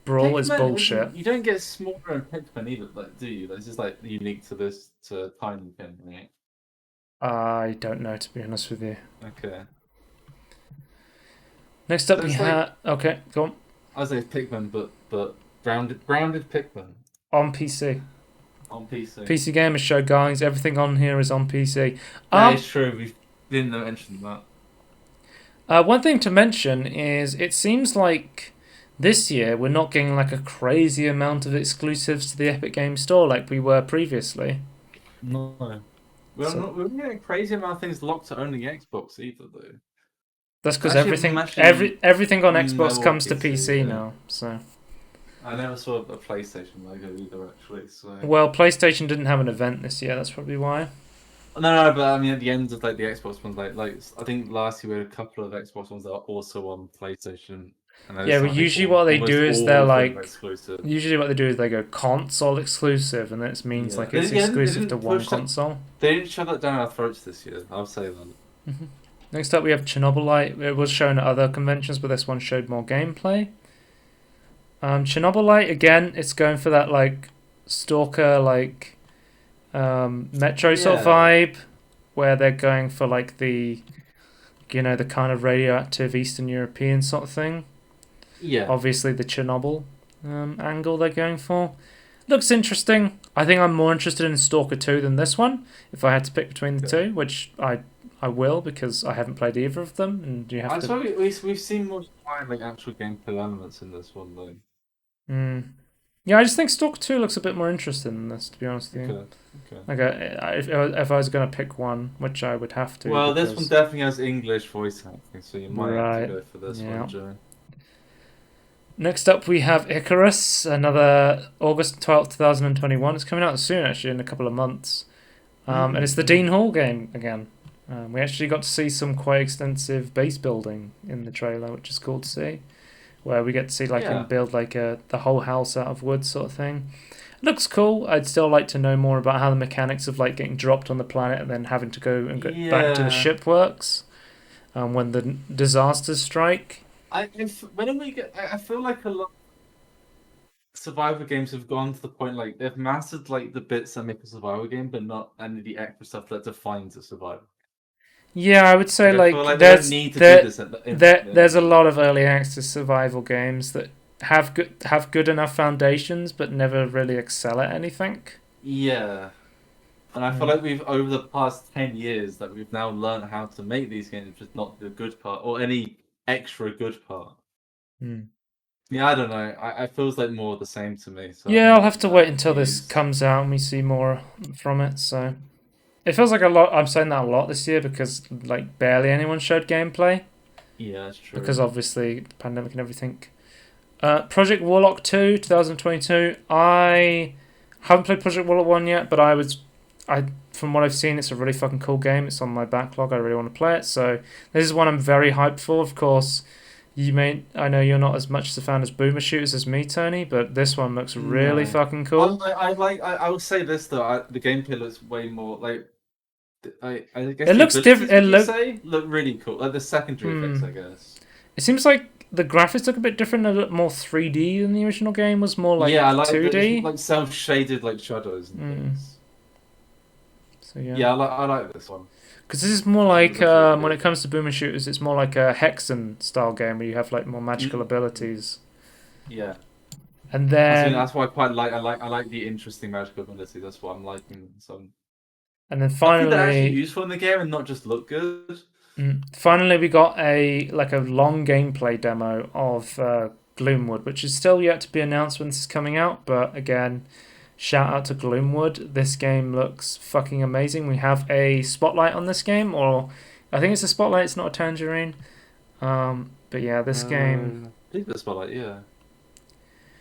Brawl is Pikmin bullshit. isn't. You don't get smaller in Pikmin either, like, do you? That's just like unique to this to Tiny Pin, right? I don't know, to be honest with you. Okay. Next So up, we it's like have okay, go on. I was like Pikmin, but grounded Pikmin On PC. on PC. PC Gamer Show, guys. Everything on here is on PC. That is true. We didn't mention that. One thing to mention is it seems like this year we're not getting like a crazy amount of exclusives to the Epic Games Store like we were previously. No. So We're not getting a crazy amount of things locked to only Xbox either, though. that's because Actually, everything on Xbox no on comes to PC, PC yeah. now. So I never saw a PlayStation logo either, actually. So well, PlayStation didn't have an event this year. That's probably why. no, but I mean, at the end of like the Xbox ones, like I think last year we had a couple of Xbox ones that are also on PlayStation, and Yeah, those well, I think usually what they almost do is all they're of them are like exclusive. usually what they do is they go console exclusive, and that means Yeah, like it's they exclusive to didn't one push that. console. They didn't shove that down our throats this year. I'll say that. Mhm. Next up, we have Chernobylite. It was shown at other conventions, but this one showed more gameplay. Chernobylite again. It's going for that like stalker like Metro sort of Yeah, vibe, where they're going for like the the kind of radioactive Eastern European sort of thing. yeah. Obviously, the Chernobyl angle they're going for. Looks interesting. I think I'm more interested in Stalker 2 than this one, if I had to pick between the Okay. two, which I will because I haven't played either of them, and you have I to. suppose we've seen more like actual gameplay elements in this one though. Mm. Yeah, I just think Stalker 2 looks a bit more interesting than this, to be honest with you. Okay, okay. Like, if I was going to pick one, which I would have to, Well, this one because. definitely has English voice acting, so you might have to Right. go for this Yeah. one, Joe. Next up, we have Icarus, another August 12th, 2021. It's coming out soon, actually, in a couple of months. And it's the Dean Hall game again. We actually got to see some quite extensive base building in the trailer, which is cool to see. Where we get to see like him Yeah. build like the whole house out of wood sort of thing. It looks cool. I'd still like to know more about how the mechanics of like getting dropped on the planet and then having to go and get back into the Yeah. ship works. When the disasters strike. Whenever we get, I feel like a lot of survival games have gone to the point like they've mastered like the bits that make a survival game, but not any of the extra stuff that defines a survival. Yeah, I would say Like I feel like like they don't need to do this there's a anymore. lot of early access survival games that have good enough foundations but never really excel at anything. Yeah. And I feel Mm. like we've over the past 10 years that we've now learned how to make these games, just not the good part or any extra good part. Mm. Yeah, I don't know. I feels like more of the same to me, so Yeah, I'm I'll not have to wait that until this confused. comes out and we see more from it. So it feels like a lot. I'm saying that a lot this year because like barely anyone showed gameplay Yeah, that's because true. obviously the pandemic and everything. Project Warlock 2, 2022. I haven't played Project Warlock 1 yet, but I from what I've seen, it's a really fucking cool game. It's on my backlog. I really want to play it. So this is one I'm very hyped for. Of course, I know you're not as much a fan as boomer shooters as me, Tony, but this one looks really No. fucking I cool. I, I like I will say this though, the gameplay looks way more like I guess It the looks different. abilities, It would you look. say, look really cool. Like the secondary effects, Hmm. I guess. It seems like the graphics look a bit different. They look more 3D than the original game was more Yeah, I like like that it's 2D. like self-shaded like shadows and Hmm. things. So yeah. Yeah, I like this one. Because this is more I think it like looks really when it good. comes to boomer shooters, it's more like a Hexen style game where you have like more magical Mm, abilities. yeah. And I think then that's why I quite like I like the interesting magical ability. That's what I'm liking. and then Something that actually finally useful in the game and not just look good. finally we got a long gameplay demo of Gloomwood, which is still yet to be announced when this is coming out. But again, shout out to Gloomwood. This game looks fucking amazing. We have a spotlight on this game, or I think it's a spotlight. It's not a tangerine. But yeah, this game. I think the spotlight, yeah.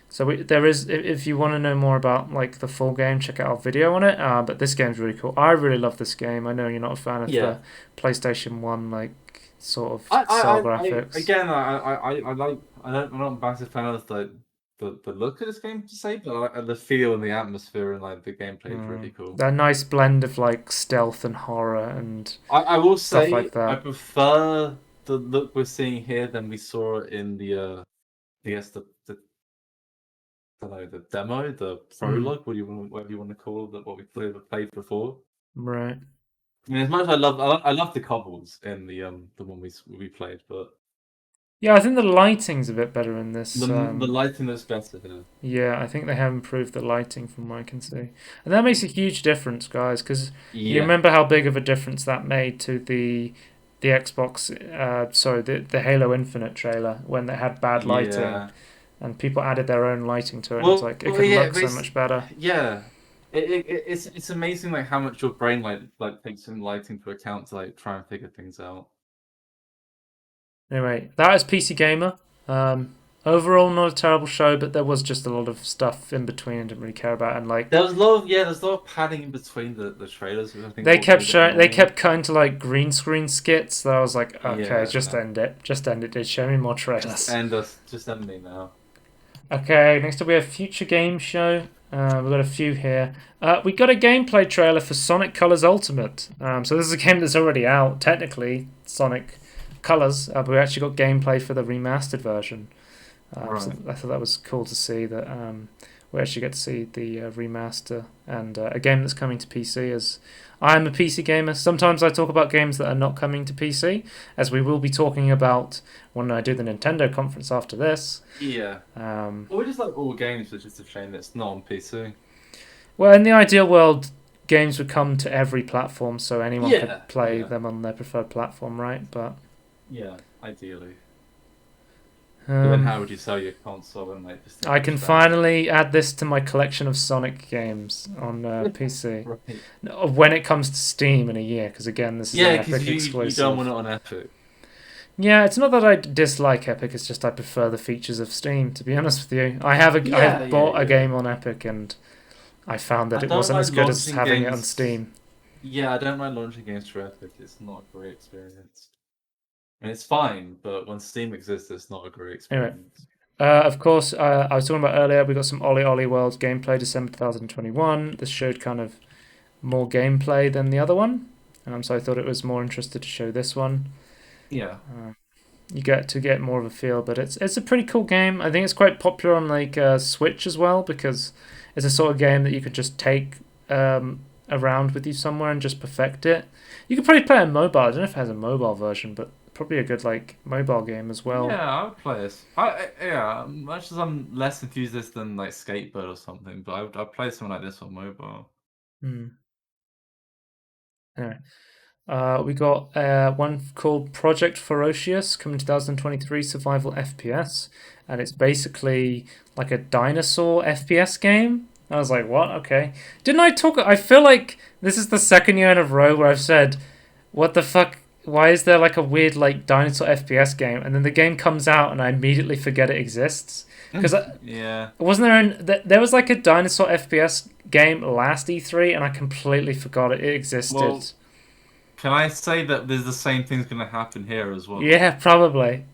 So there is, if you want to know more about like the full game, check out our video on it. But this game's really cool. I really love this game. I know you're not a fan of Yeah. the PlayStation One like sort of cell graphics. Again, I like, I'm not a massive fan of the look of this game to say, but I like the feel and the atmosphere and like the gameplay is really cool. That nice blend of like stealth and horror and I will stuff say like I that. prefer the look we're seeing here than we saw in the I guess the I don't know, the demo, the Mm, prologue, whatever you want to call it, what we played before. right. I mean, as much as I love the cobbles in the one we played, but Yeah, I think the lighting's a bit better in the this. the lighting looks better here. Yeah, I think they have improved the lighting from what I can see. And that makes a huge difference, guys, because you Yeah, remember how big of a difference that made to the Xbox, sorry, the Halo Infinite trailer when they had bad lighting yeah. and people added their own lighting to it and it was like it could Yeah, look so much better. yeah. It's amazing like how much your brain like takes in lighting into account to like try and figure things out. Anyway, that is PC Gamer. Um, Overall, not a terrible show, but there was just a lot of stuff in between I didn't really care about. And like There's a lot of padding in between the trailers, which I think what made it they annoying. kept cutting to like green screen skits. That I was like, okay, Yeah, just no. end it, just end it. Dude. Show me more trailers. Just end me now. Okay, next up we have Future Game Show. We've got a few here. We got a gameplay trailer for Sonic Colors Ultimate. So this is a game that's already out, technically, Sonic Colors, but we actually got gameplay for the remastered version. So Right. I thought that was cool to see that we actually get to see the remaster and a game that's coming to PC. As I'm a PC gamer, sometimes I talk about games that are not coming to PC, as we will be talking about when I do the Nintendo conference after this. Yeah. Um, Well, we just like all games, which is a shame that it's not on PC. well, in the ideal world, games would come to every platform, so anyone could Yeah, play yeah, them on their preferred platform, right? But yeah. Ideally. But then um, how would you sell your console and like just I take can much damage? finally add this to my collection of Sonic games on PC. Right. When it comes to Steam in a year, because again, this is an Yeah, because Epic you don't want exclusive. it on Epic. Yeah, it's not that I dislike Epic. It's just I prefer the features of Steam. To be honest with you, I Yeah, have yeah, bought a yeah. game on Epic and I found that I it don't wasn't like as good as launching having it on games. Steam. Yeah, I don't like launching games for Epic. It's not a great experience. And it's fine, but when Steam exists, it's not a great Anyway, experience. of course, I was talking about earlier. We got some Ollie Ollie World gameplay December 2021. This showed kind of more gameplay than the other one, so I thought it was more interested to show this one. Yeah. Uh, you get to get more of a feel, but it's a pretty cool game. I think it's quite popular on like Switch as well because it's a sort of game that you could just take around with you somewhere and just perfect it. You could probably play it on mobile. I don't know if it has a mobile version, but probably a good like mobile game as well. Yeah, I would play it. Yeah, much as I'm less enthusiastic than like Skateboard or something, but I'd play something like this on mobile. Hmm. Anyway. We got one called Project Ferocious coming 2023 survival FPS, and it's basically like a dinosaur FPS game. I was like, what? Okay. Didn't I talk? I feel like this is the second year in a row where I've said, what the fuck? Why is there like a weird like dinosaur FPS game? And then the game comes out and I immediately forget it exists. Because Yeah. wasn't there there was like a dinosaur FPS game last E3 and I completely forgot it existed. Well, can I say that there's the same thing's gonna happen here as well? Yeah, probably.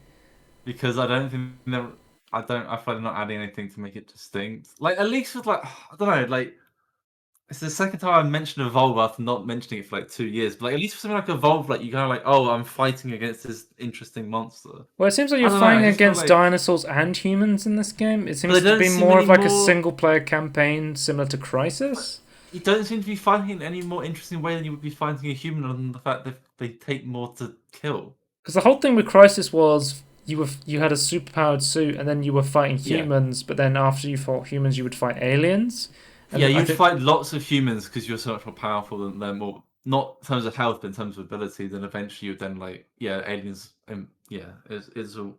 Because I don't think they're, I feel like they're not adding anything to make it distinct. Like at least with like I don't know, like it's the second time I mentioned Evolve after not mentioning it for like 2 years. But like at least for something like Evolve, like you kind of like, oh, I'm fighting against this interesting monster. Well, it seems like I you're don't know. I fighting just feel against like, dinosaurs and humans in this game. It but they seems to don't be seem more any of like a more. single player campaign similar to Crisis. You don't seem to be fighting in any more interesting way than you would be fighting a human, other than the fact that they take more to kill. Because the whole thing with Crisis was you had a superpowered suit and then you were fighting Yeah. humans, but then after you fought humans, you would fight aliens. Yeah, And I you'd think fight lots of humans because you're so much more powerful than them, or not in terms of health, but in terms of ability. Then eventually you'd then like, yeah, aliens. Yeah, it's a.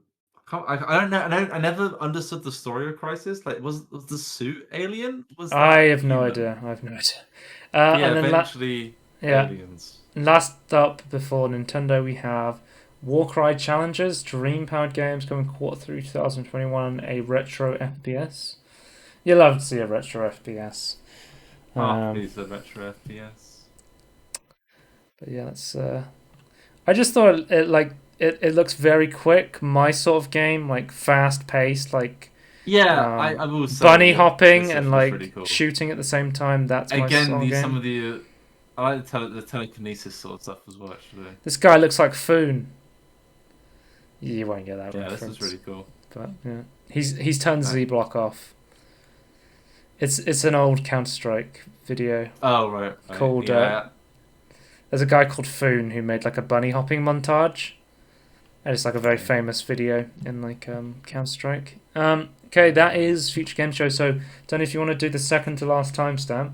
I don't know. I never understood the story of Crisis. Like, was the suit alien? Was I that have no human? idea. I have no idea. But yeah, And then eventually yeah, aliens. last up before Nintendo, we have Warcry Challengers, Dream powered games coming Q3 2021, a retro FPS. You love to see a retro FPS. Ah, Um, these are retro FPS. but yeah, that's. I just thought it looks very quick. My sort of game, like fast paced, like Yeah, I will say, bunny yeah, hopping this and looks really like cool. shooting at the same time. That's my Again, sort of these some game. of the I like the telekinesis sort of stuff as well. Actually, This guy looks like Foon. You won't get that yeah, this is reference, really cool. but yeah, he's turned Right. Z Block off. It's an old Counter Strike video Oh right, right. called. Yeah, There's a guy called Foon who made like a bunny hopping montage, and it's like a very okay. famous video in like Counter Strike. Okay, that is Future Game Show. So, don't know if you want to do the second to last timestamp.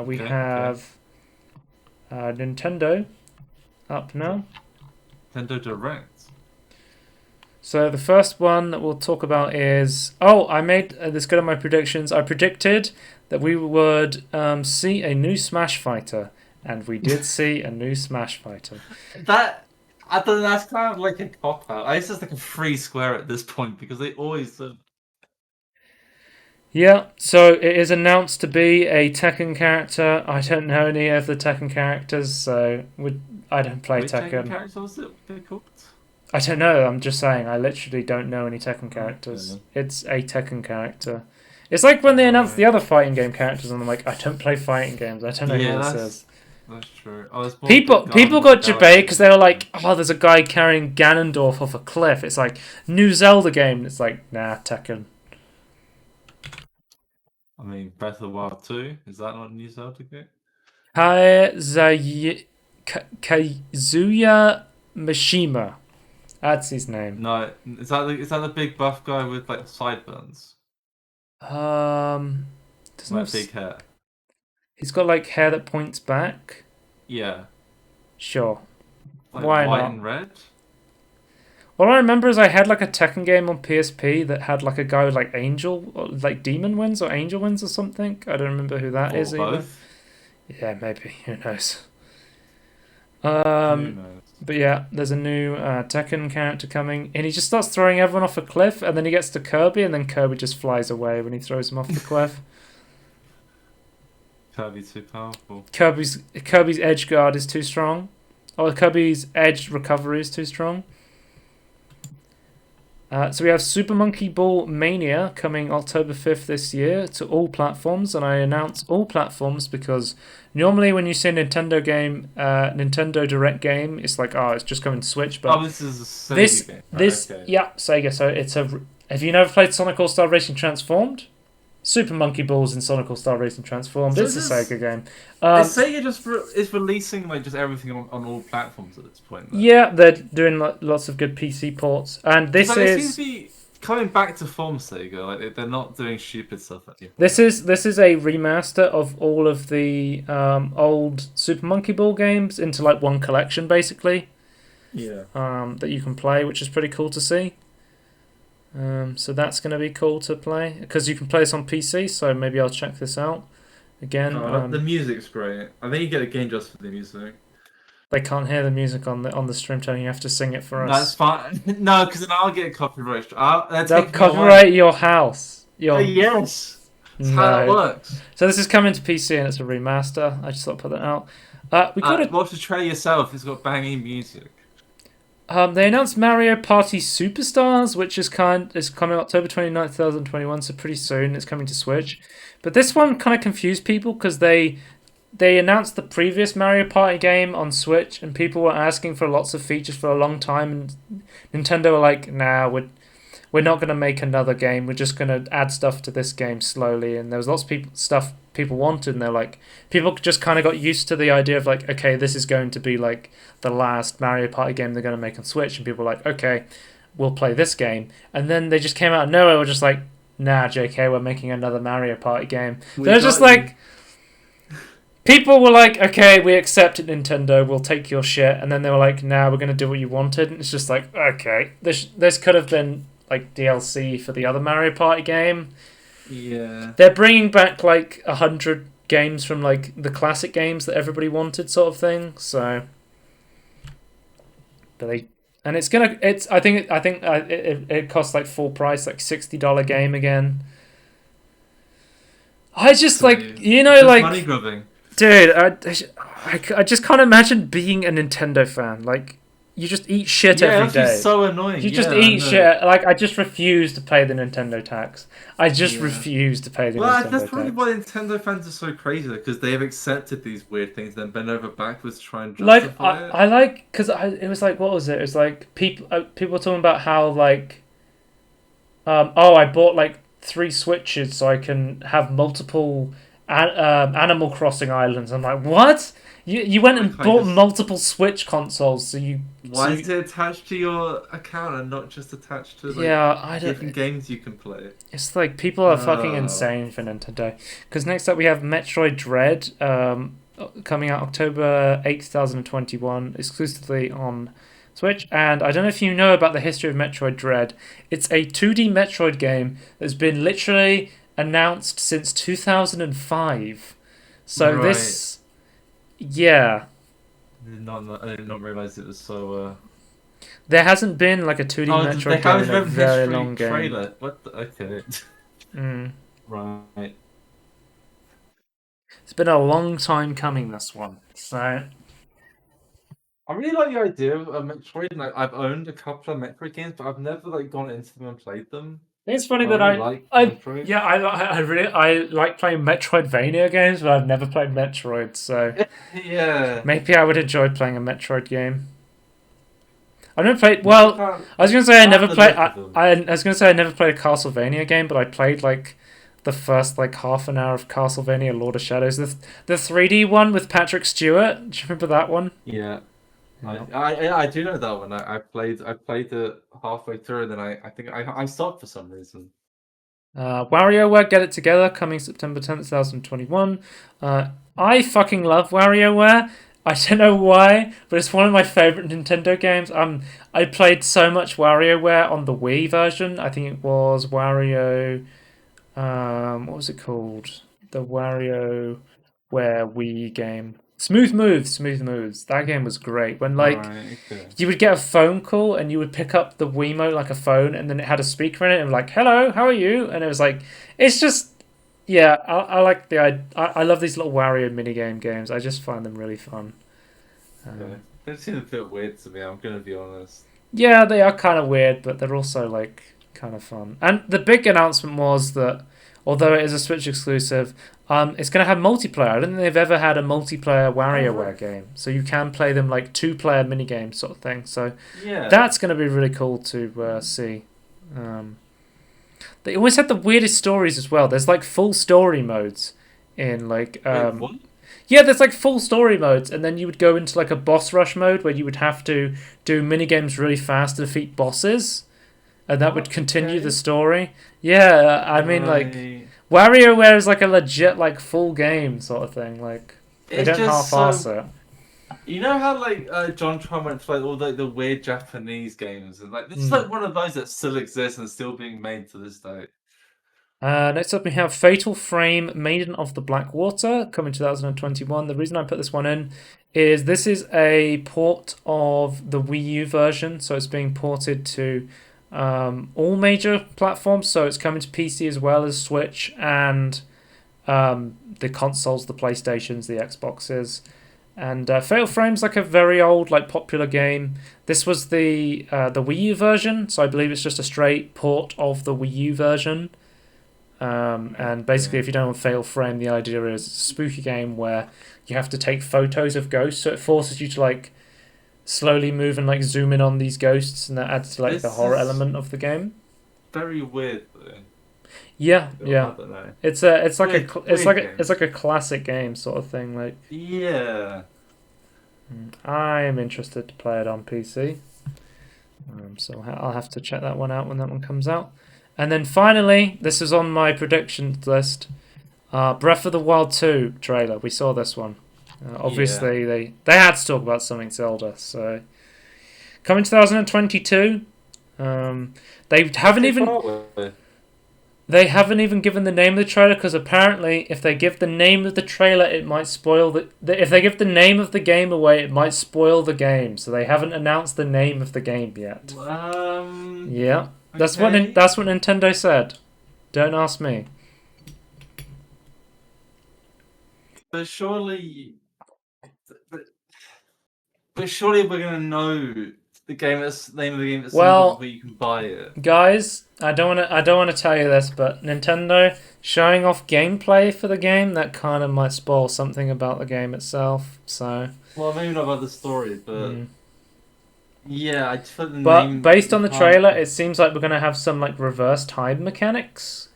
We Okay, okay. have Nintendo up now. Nintendo Direct. So the first one that we'll talk about is I made this good on my predictions. I predicted that we would see a new Smash Fighter, and we did see a new Smash Fighter. That I don't know. That's kind of like a cop out. It's just like a free square at this point because they always. Yeah, so it is announced to be a Tekken character. I don't know any of the Tekken characters, so I don't play Which Tekken Tekken. character was it? They called? I don't know. I'm just saying. I literally don't know any Tekken characters. Okay. It's a Tekken character. It's like when they announced the Right. other fighting game characters, and I'm like, I don't play fighting games. I don't know who Yeah, this is. that's true. I was more People Guardians of got the debated because they Galaxy. were like, oh, there's a guy carrying Ganondorf off a cliff. It's like new Zelda game. And it's like, nah, Tekken. I mean, Breath of the Wild 2, is that not a new Zelda game? Kazuya Mishima. That's his name. No, is that the big buff guy with like sideburns, Um, doesn't have. like big hair? He's got like hair that points back. Yeah, Sure, like why white not? and red. All I remember is I had like a Tekken game on PSP that had like a guy with like angel, or like demon wings or angel wings or something. I don't remember who that Or is either. both. Yeah, maybe. Who knows? Who Um, knows? But yeah, there's a new Tekken character coming, and he just starts throwing everyone off a cliff, and then he gets to Kirby, and then Kirby just flies away when he throws him off the cliff. Can't be too powerful. Kirby's edge guard is too strong. Or Kirby's edge recovery is too strong. So we have Super Monkey Ball Mania coming October 5th this year to all platforms, and I announce all platforms because normally when you see a Nintendo game, Nintendo Direct game, it's like, oh, it's just coming to Switch. But this is a Sega game. Okay. Yeah, Sega. So it's a. Have you never played Sonic All Star Racing Transformed? Super Monkey Balls in Sonic All Star Racing Transformed. It's a Sega game. Is Sega is releasing like just everything on all platforms at this point? Though? Yeah, they're doing lots of good PC ports, and this It is seems to be coming back to form. Sega, like they're not doing stupid stuff anymore. this is a remaster of all of the old Super Monkey Ball games into like one collection, basically. Yeah. That you can play, which is pretty cool to see. So that's going to be cool to play because you can play this on PC. So maybe I'll check this out again. The music's great. I think you get a game just for the music. They can't hear the music on the stream, Tony. You have to sing it for us. That's fine. No, because then I'll get copyright. They'll copyright your house. Yes. That's how it works. So this is coming to PC and it's a remaster. I just thought I'd put that out. We got watch the trailer yourself. It's got banging music. They announced Mario Party Superstars, which is coming October 29th, 2021, so pretty soon. It's coming to Switch. But this one kind of confused people because they announced the previous Mario Party game on Switch, and people were asking for lots of features for a long time, and Nintendo were like, nah, we're not going to make another game. We're just going to add stuff to this game slowly. And there was lots of stuff people wanted, and they're like, people just kind of got used to the idea of like, okay, this is going to be like the last Mario Party game they're going to make on Switch, and people were like, okay, we'll play this game. And then they just came out of nowhere, were just like, nah, JK, we're making another Mario Party game. They're just like, people were like, okay, we accept it, Nintendo, we'll take your shit. And then they were like, nah, we're going to do what you wanted. And it's just like, okay, this could have been like DLC for the other Mario Party game. Yeah. They're bringing back like 100 games from like the classic games that everybody wanted, sort of thing. So, but I think it costs like full price, like $60 game again. I just like like money grubbing. Dude, I just can't imagine being a Nintendo fan. Like, you just eat shit every day. So annoying. You just eat shit. Like, I just refuse to pay the Nintendo tax. I just refuse to pay the Nintendo tax. That's probably why Nintendo fans are so crazy, because they have accepted these weird things, then bend over backwards to try and justify it. I like, because it was like, what was it? It was like people were talking about how like, I bought like 3 Switches so I can have multiple Animal Crossing islands. I'm like, what? You went and bought multiple Switch consoles, so you... Why is it attached to your account and not just attached to different games you can play? It's like, people are fucking insane for Nintendo. Because next up we have Metroid Dread, coming out October 8th, 2021, exclusively on Switch. And I don't know if you know about the history of Metroid Dread. It's a 2D Metroid game that's been literally announced since 2005. So this... Yeah. I did not realize it was so... There hasn't been like a 2D Metroid game in a very long game. Trailer. What the... Okay. Right. It's been a long time coming, this one. So... I really like the idea of Metroid. Like, I've owned a couple of Metroid games, but I've never like gone into them and played them. It's funny that I like playing Metroidvania games, but I've never played Metroid, so yeah, maybe I would enjoy playing a Metroid game. I've never played. Well, I was gonna say I never played. I was gonna say I never played a Castlevania game, but I played like the first like half an hour of Castlevania: Lord of Shadows, the 3D one with Patrick Stewart. Do you remember that one? Yeah. I do know that one. I played it halfway through, and then I think I stopped for some reason. WarioWare Get It Together, coming September 10th, 2021. I fucking love WarioWare. I don't know why, but it's one of my favorite Nintendo games. I played so much WarioWare on the Wii version. I think it was Wario. What was it called? The WarioWare Wii game. Smooth Moves, Smooth Moves. That game was great. When like Right. Okay. you would get a phone call and you would pick up the Wiimote like a phone, and then it had a speaker in it, and like, "Hello, how are you?" And it was like, it's just, yeah, I like I love these little Wario minigame games. I just find them really fun. Okay. Um, They seem a bit weird to me. I'm gonna be honest. yeah, they are kind of weird, but they're also like kind of fun. And the big announcement was that although it is a Switch exclusive, it's going to have multiplayer. I don't think they've ever had a multiplayer Oh WarioWare right. game, so you can play them like two-player mini games sort of thing. So Yeah. that's going to be really cool to see. Um, they always had the weirdest stories as well. There's like full story modes in like Wait. What? yeah, there's like full story modes, and then you would go into like a boss rush mode where you would have to do mini games really fast to defeat bosses, and that would What? continue the Okay. story. Yeah, I mean like Right. WarioWare is like a legit like full game sort of thing. Like they It's don't just half-ass so. it. You know how like John Tron went for like all the weird Japanese games and like this is Mm. like one of those that still exists and still being made to this day. Next up, we have Fatal Frame Maiden of the Black Water coming 2021. The reason I put this one in is this is a port of the Wii U version, so it's being ported to all major platforms. So it's coming to PC as well as Switch and the consoles, the PlayStations, the Xboxes. And Fatal Frame's like a very old, like popular game. This was the Wii U version, so I believe it's just a straight port of the Wii U version. And basically, Okay. if you don't have Fatal Frame, the idea is it's a spooky game where you have to take photos of ghosts. So it forces you to like slowly move and like zoom in on these ghosts, and that adds to like the This horror is element of the game. very weird though. Yeah, I yeah. don't know. It's like Weird it's weird it's like games. a classic game sort of thing. Like Yeah. I am interested to play it on PC. So I'll have to check that one out when that one comes out. And then finally, this is on my predictions list. Breath of the Wild 2 trailer. We saw this one. Yeah. Obviously, they had to talk about something Zelda. So coming 2022. Um, they What's haven't it come even out with? they haven't even given the name of the trailer because apparently, if they give the name of the trailer, it might spoil if they give the name of the game away, it might spoil the game. So they haven't announced the name of the game yet. Yeah, Okay. that's what Nintendo said. Don't ask me. But surely but, but surely we're gonna know the name of the game at some point Well, before you can buy it. guys, I don't want to tell you this, but Nintendo showing off gameplay for the game that kind of might spoil something about the game itself. So, Well, maybe not about the story, but mm. yeah, I just feel the But name based you on the can't. trailer, it seems like we're gonna have some like reverse time mechanics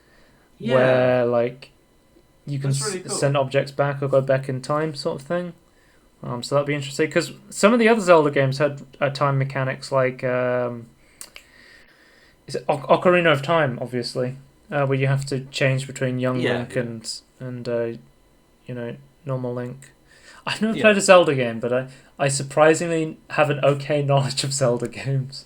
Yeah, where like you can that's really send cool. objects back or go back in time, sort of thing. So that'd be interesting because some of the other Zelda games had time mechanics like is it Ocarina of Time, obviously, where you have to change between young Yeah, Link yeah, and you know normal Link. I've never yeah. played a Zelda game, but I surprisingly have an okay knowledge of Zelda games.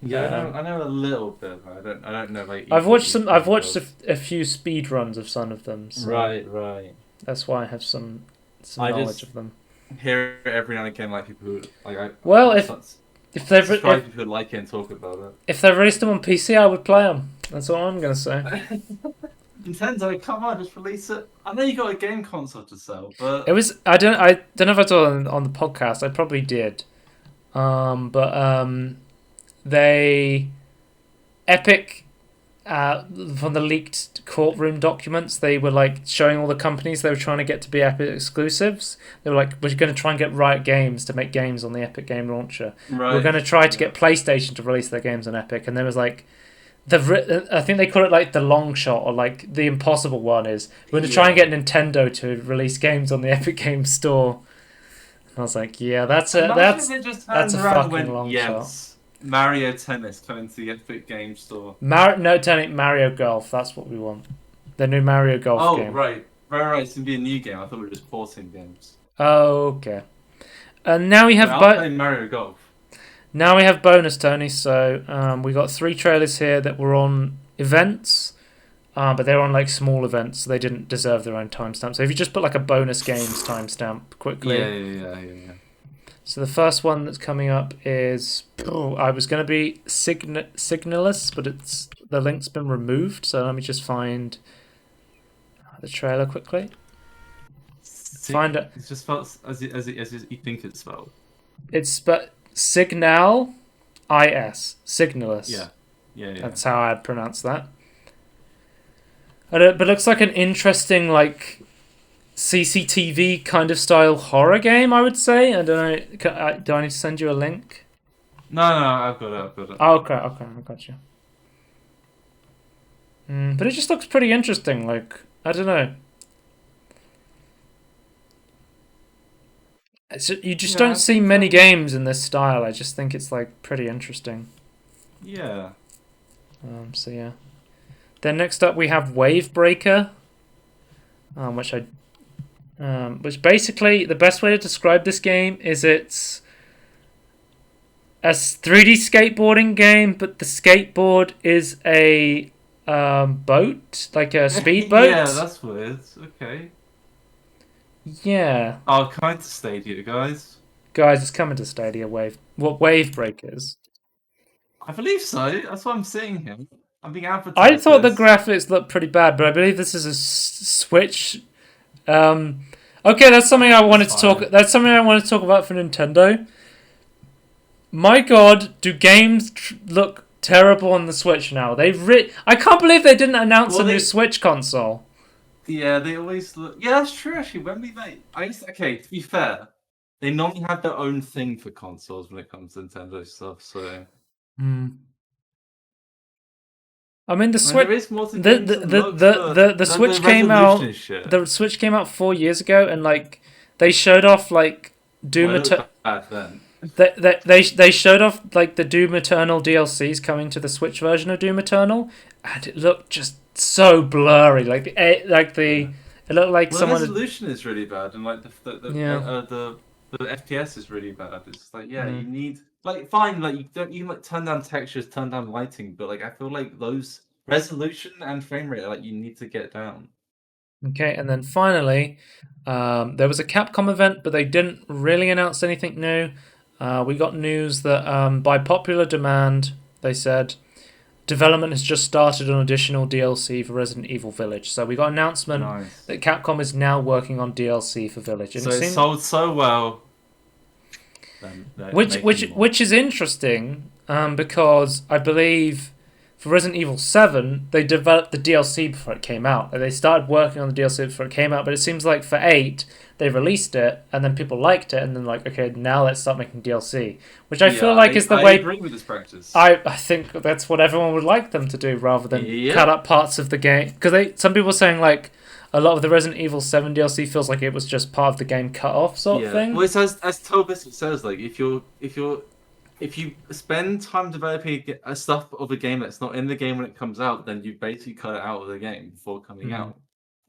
Yeah, Um, I know a little bit, but I don't know like each I've one watched does. a few speed runs of some of them, so Right, right. that's why I have some I knowledge just of them. hear it every now and again, like people who like Well, I if they've subscribe to people who like it and talk about if they've released them on PC, I would play them. That's all I'm gonna say. it. Nintendo, come on, just release it. I know you got a game console to sell, It but was I don't know if I told it on the podcast. I probably did. But they Epic from the leaked courtroom documents, they were like showing all the companies they were trying to get to be Epic exclusives. They were like, "We're going to try and get Riot Games to make games on the Epic Game Launcher. We're right, going to try to yeah, get PlayStation to release their games on Epic." And there was like I think they call it like the long shot or like the impossible one is we're going to try and yeah. get Nintendo to release games on the Epic Games Store. And I was like, "Yeah, Imagine if they just that's turned a around and fucking went, long shot." yes, Mario Tennis coming to the Epic Game Store. No, turn it Mario Golf. That's what we want. The new Mario Golf Oh, game. right, it's gonna be a new game. I thought we were just porting games. Okay. And now we have I'll play Mario Golf. bonus, Tony. So we got three trailers here that were on events. but they're on like small events, so they didn't deserve their own timestamp. So if you just put like a bonus games timestamp Yeah, quickly. yeah. So the first one that's coming up is I was going to be Signalus, but it's the link's been removed. So let me just find the trailer quickly. Find it. It's just spelled as you think it's spelled. It's but Signal, Signalus. Yeah. That's how I'd pronounce that. But it looks like an interesting like CCTV kind of style horror game. I would say. I don't know. Do I need to send you a link? No, I've got it. Oh, okay, I got you. But it just looks pretty interesting. Like I don't know. You just don't see many games in this style. I just think it's like pretty interesting. Yeah. So yeah. Then next up we have Wavebreaker, which basically the best way to describe this game is it's a 3D skateboarding game, but the skateboard is a boat, like a speedboat. Yeah, that's weird. Okay. Yeah. Oh, coming to Stadia, guys. Guys, it's coming to Stadia. Wavebreakers? I believe so. That's what I'm seeing here. I'm being advertised. I thought the graphics looked pretty bad, but I believe this is a Switch. Okay, that's something I wanted to talk. That's something I wanted to talk about for Nintendo. My God, do games look terrible on the Switch now? I can't believe they didn't announce a new Switch console. Yeah, they always look. Yeah, that's true. Actually, when we made, okay. To be fair, they normally have their own thing for consoles when it comes to Nintendo stuff. So. I mean, the Switch. The Switch came out. The Switch came out 4 years ago, and like they showed off like Doom Eternal. They showed off like the Doom Eternal DLCs coming to the Switch version of Doom Eternal, and it looked just so blurry. It looked like someone. The resolution is really bad, and like the FPS is really bad. It's like you need. Like, fine, like, you can, like, turn down textures, turn down lighting, but, like, I feel like those resolution and frame rate, like, you need to get down. Okay, and then finally, there was a Capcom event, but they didn't really announce anything new. We got news that, by popular demand, they said, development has just started on additional DLC for Resident Evil Village. So we got an announcement that Capcom is now working on DLC for Village. And so it sold so well. Which is interesting, because I believe for Resident Evil 7 they developed the DLC before it came out. They started working on the DLC before it came out, but it seems like for 8 they released it and then people liked it and then like, okay, now let's start making DLC, which I feel like is the way. I agree with this practice. I think that's what everyone would like them to do rather than cut up parts of the game, because some people are saying like a lot of the Resident Evil 7 DLC feels like it was just part of the game cut off sort of thing. Well, it says, as Tobis says, like if you spend time developing a stuff of a game that's not in the game when it comes out, then you basically cut it out of the game before coming out.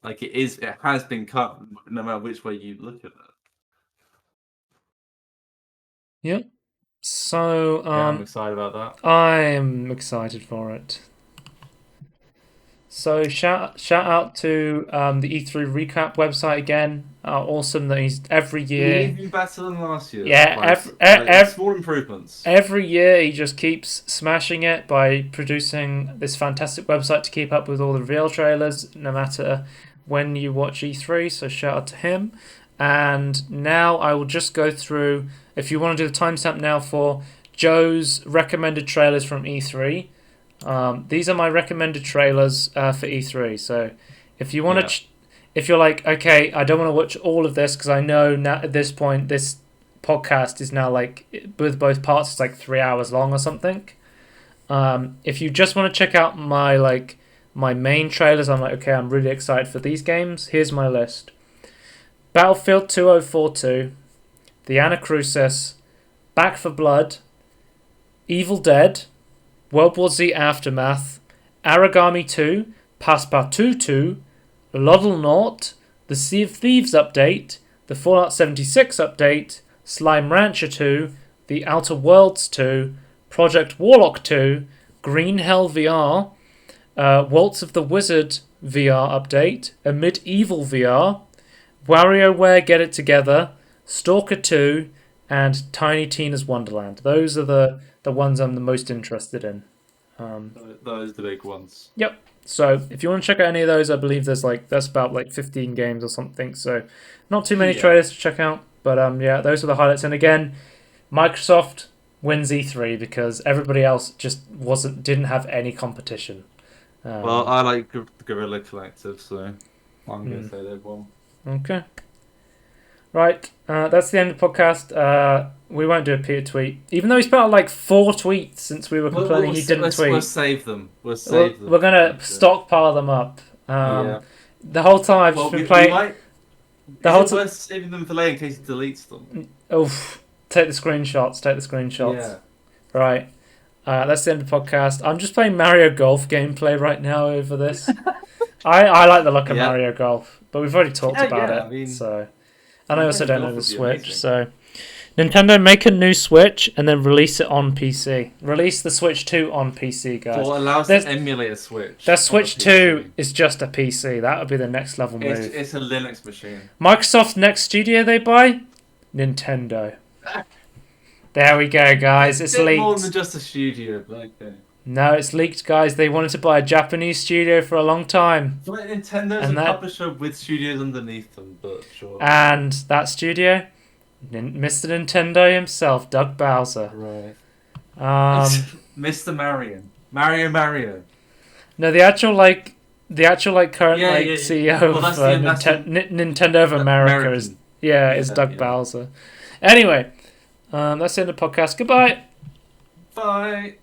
Like it has been cut, no matter which way you look at it. Yep. So I'm excited about that. I'm excited for it. So shout out to the E3 recap website again. Awesome that he's every year. Even better than last year. Yeah, small improvements. Every year he just keeps smashing it by producing this fantastic website to keep up with all the real trailers, no matter when you watch E3. So shout out to him. And now I will just go through. If you want to do the timestamp now for Joe's recommended trailers from E3. These are my recommended trailers for E3. So if you want to, if you're like, okay, I don't want to watch all of this because I know now at this point this podcast is now like with both parts it's like 3 hours long or something. If you just want to check out my main trailers, I'm like, okay, I'm really excited for these games. Here's my list: Battlefield 2042, The Anacrusis, Back for Blood, Evil Dead, World War Z Aftermath, Aragami 2, Passepartout 2, Loddle Naught, the Sea of Thieves update, the Fallout 76 update, Slime Rancher 2, the Outer Worlds 2, Project Warlock 2, Green Hell VR, Waltz of the Wizard VR update, a Medieval VR, WarioWare Get It Together, Stalker 2, and Tiny Tina's Wonderland. Those are the ones I'm the most interested in. Those are the big ones. Yep. So if you want to check out any of those, I believe that's about 15 games or something. So not too many trailers to check out. But yeah, those are the highlights. And again, Microsoft wins E3 because everybody else just didn't have any competition. Well, I like Guerrilla Collective, so I'm going to say they've won. Okay. Right, that's the end of the podcast. We won't do a Peter tweet, even though he's put out 4 tweets since we were complaining he didn't tweet. We'll save them. We're gonna stockpile them up. The whole time I've just been playing. We're saving them for later in case he deletes them. Oof! Take the screenshots. Yeah. Right. That's the end of the podcast. I'm just playing Mario Golf gameplay right now over this. I like the look of Mario Golf, but we've already talked about it. I mean, so. And I also don't know the Switch, so Nintendo, make a new Switch and then release it on PC. Release the Switch 2 on PC, guys. Well, it allows to emulate a Switch. The Switch 2 is just a PC. That would be the next level move. It's a Linux machine. Microsoft's next studio they buy? Nintendo. There we go, guys. It's leaked. More than just a studio, but okay. No, it's leaked, guys. They wanted to buy a Japanese studio for a long time. So Nintendo's a publisher with studios underneath them, but sure. And that studio, Mr. Nintendo himself, Doug Bowser. Right. Mr. Mario. No, the actual current CEO of Nintendo of America is Doug Bowser. Anyway, that's the end of the podcast. Goodbye. Bye.